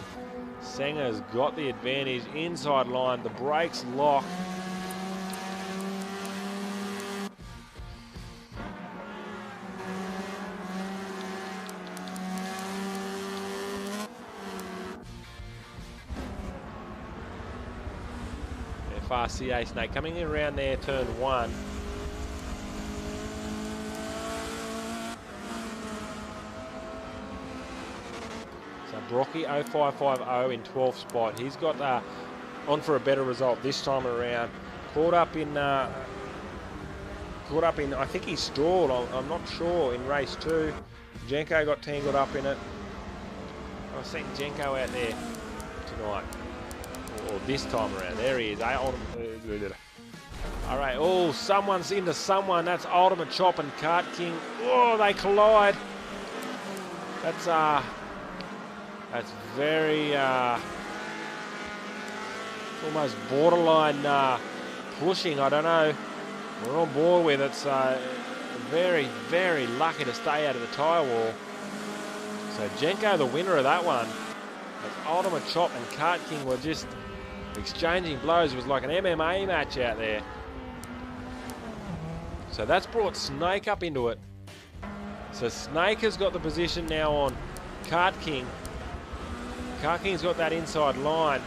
Senger's got the advantage, inside line, the brakes lock. FRCA Snake coming in around there, turn 1. So Brocky 0550 in 12th spot. He's got on for a better result this time around. Caught up in caught up in, I think he stalled, I'm not sure, in race 2. Jenko got tangled up in it. I've seen Jenko out there tonight, or this time around. There he is. All right, oh, someone's into someone. That's Ultimate Chop and Kart King. Oh, they collide. That's very almost borderline pushing. I don't know. We're on board with it. It's very, very lucky to stay out of the tyre wall. So Jenko, the winner of that one. As Ultimate Chop and Kart King were just exchanging blows. It was like an MMA match out there. So that's brought Snake up into it. So Snake has got the position now on Kart King. Kart King's got that inside line.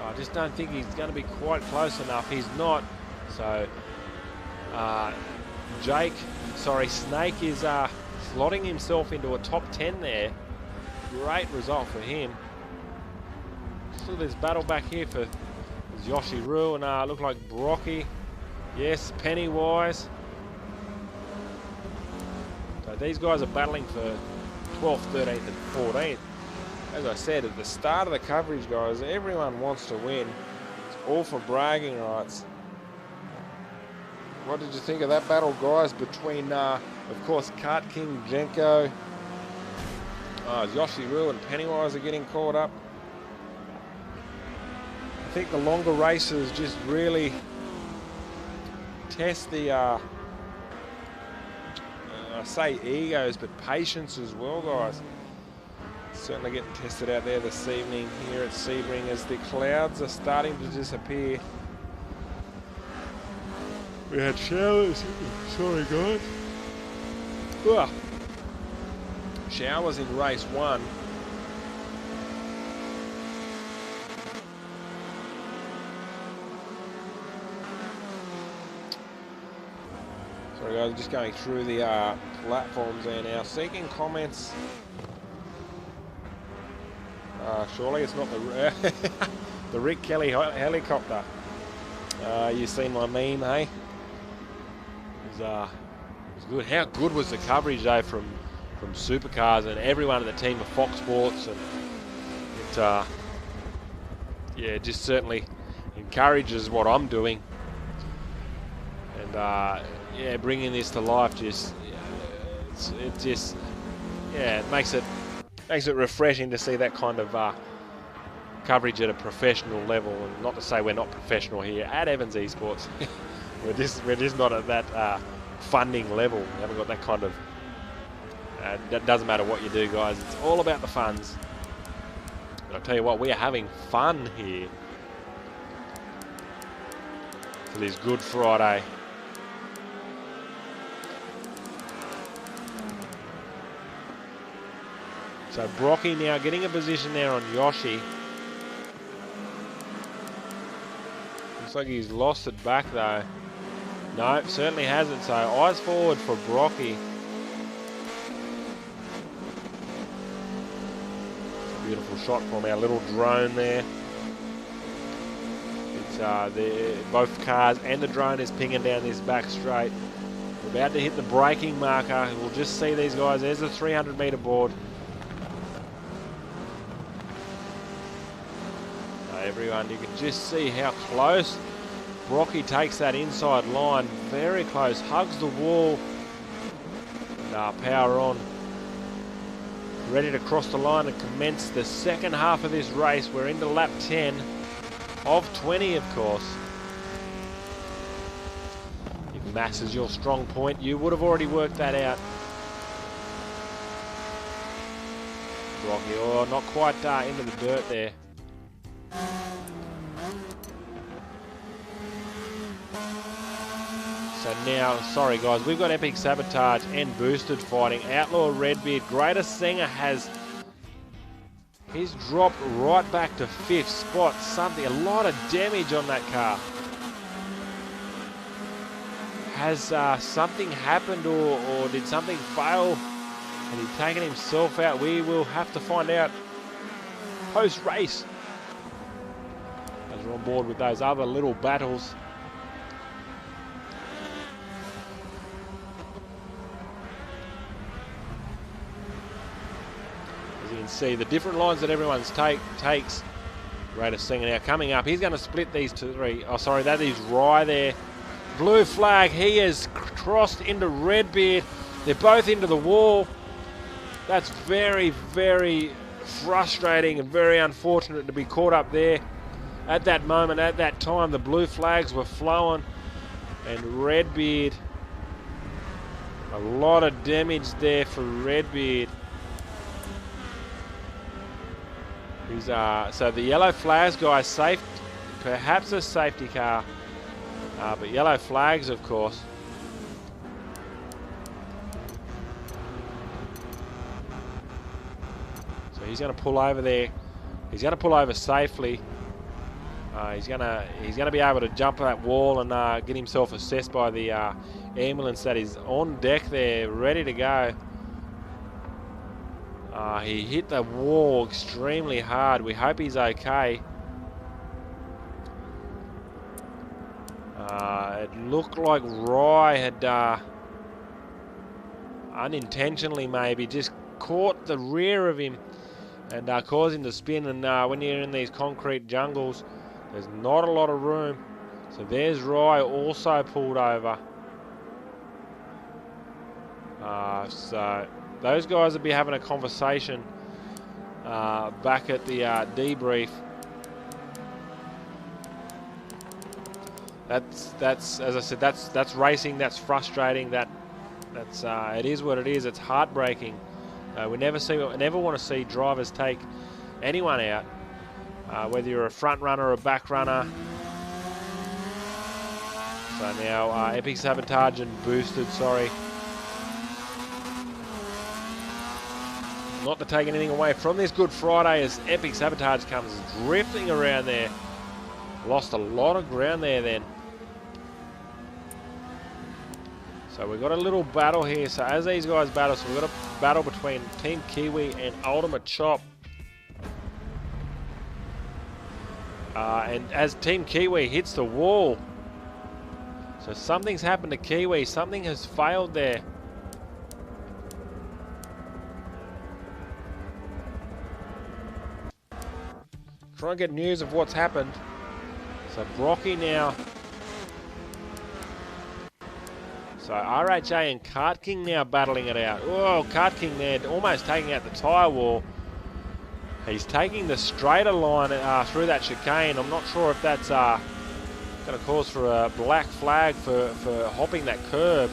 I just don't think he's going to be quite close enough. He's not. So Snake is slotting himself into a top 10 there. Great result for him. Still this battle back here for Yoshiru and look like Brocky. Yes, Pennywise. So these guys are battling for 12th, 13th and 14th. As I said at the start of the coverage, guys, everyone wants to win. It's all for bragging rights. What did you think of that battle, guys, between, of course, Kart King, Jenko, Yoshiru and Pennywise are getting caught up. I think the longer races just really test the, I say egos, but patience as well, guys. Certainly getting tested out there this evening here at Sebring as the clouds are starting to disappear. We had showers, sorry guys. Ugh. Showers in race 1. Sorry guys, just going through the platforms there now, seeking comments. Surely it's not the the Rick Kelly helicopter. You seen my meme, hey? It was good. How good was the coverage though from Supercars and everyone in the team of Fox Sports, and it yeah, just certainly encourages what I'm doing, and yeah, bringing this to life just it makes it refreshing to see that kind of coverage at a professional level. And not to say we're not professional here at Evans Esports. we're just not at that funding level. We haven't got that kind of. That doesn't matter what you do, guys. It's all about the funds. And I'll tell you what, we are having fun here for this Good Friday. So Brocky now getting a position there on Yoshi. Looks like he's lost it back though. No, certainly hasn't. So eyes forward for Brocky. Beautiful shot from our little drone there. It's both cars and the drone is pinging down this back straight. We're about to hit the braking marker. We'll just see these guys. There's the 300 meter board. Everyone, you can just see how close Brocky takes that inside line, very close, hugs the wall, and power on. Ready to cross the line and commence the second half of this race. We're into lap 10 of 20, of course. If mass is your strong point, you would have already worked that out. Brocky, oh, not quite into the dirt there. So now, sorry guys, we've got Epic Sabotage and Boosted fighting. Outlaw Redbeard, Greatest Singer he's dropped right back to 5th spot. A lot of damage on that car. Has something happened or did something fail? Has he taken himself out? We will have to find out post-race. As we're on board with those other little battles. can see the different lines that everyone's takes. Raider Singer now coming up. He's going to split these three. Oh, sorry, that is Rye there. Blue flag. He has crossed into Redbeard. They're both into the wall. That's very, very frustrating and very unfortunate to be caught up there. At that moment, at that time, the blue flags were flowing. And Redbeard, a lot of damage there for Redbeard. So the yellow flags guy safe, perhaps a safety car, but yellow flags, of course. So he's going to pull over there. He's going to pull over safely. He's gonna be able to jump that wall and get himself assessed by the ambulance that is on deck there, ready to go. He hit the wall extremely hard. We hope he's okay. It looked like Rye had unintentionally maybe just caught the rear of him and caused him to spin. And when you're in these concrete jungles, there's not a lot of room. So there's Rye also pulled over. So those guys will be having a conversation back at the debrief. That's as I said, that's racing. That's frustrating. That's it is what it is. It's heartbreaking. We never want to see drivers take anyone out. Whether you're a front runner or a back runner. So now Epic Sabotage and Boosted, sorry. Not to take anything away from this Good Friday as Epic Sabotage comes drifting around there. Lost a lot of ground there then. So we've got a little battle here. So as these guys battle, so we've got a battle between Team Kiwi and Ultimate Chop. And as Team Kiwi hits the wall, so something's happened to Kiwi. Something has failed there. Try and get news of what's happened. So Brocky now. So RHA and Kart King now battling it out. Oh, Kart King there almost taking out the tyre wall. He's taking the straighter line through that chicane. I'm not sure if that's going to cause for a black flag for hopping that curb.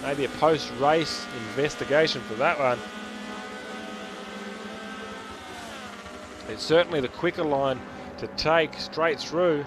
Maybe a post-race investigation for that one. It's certainly the quicker line to take straight through.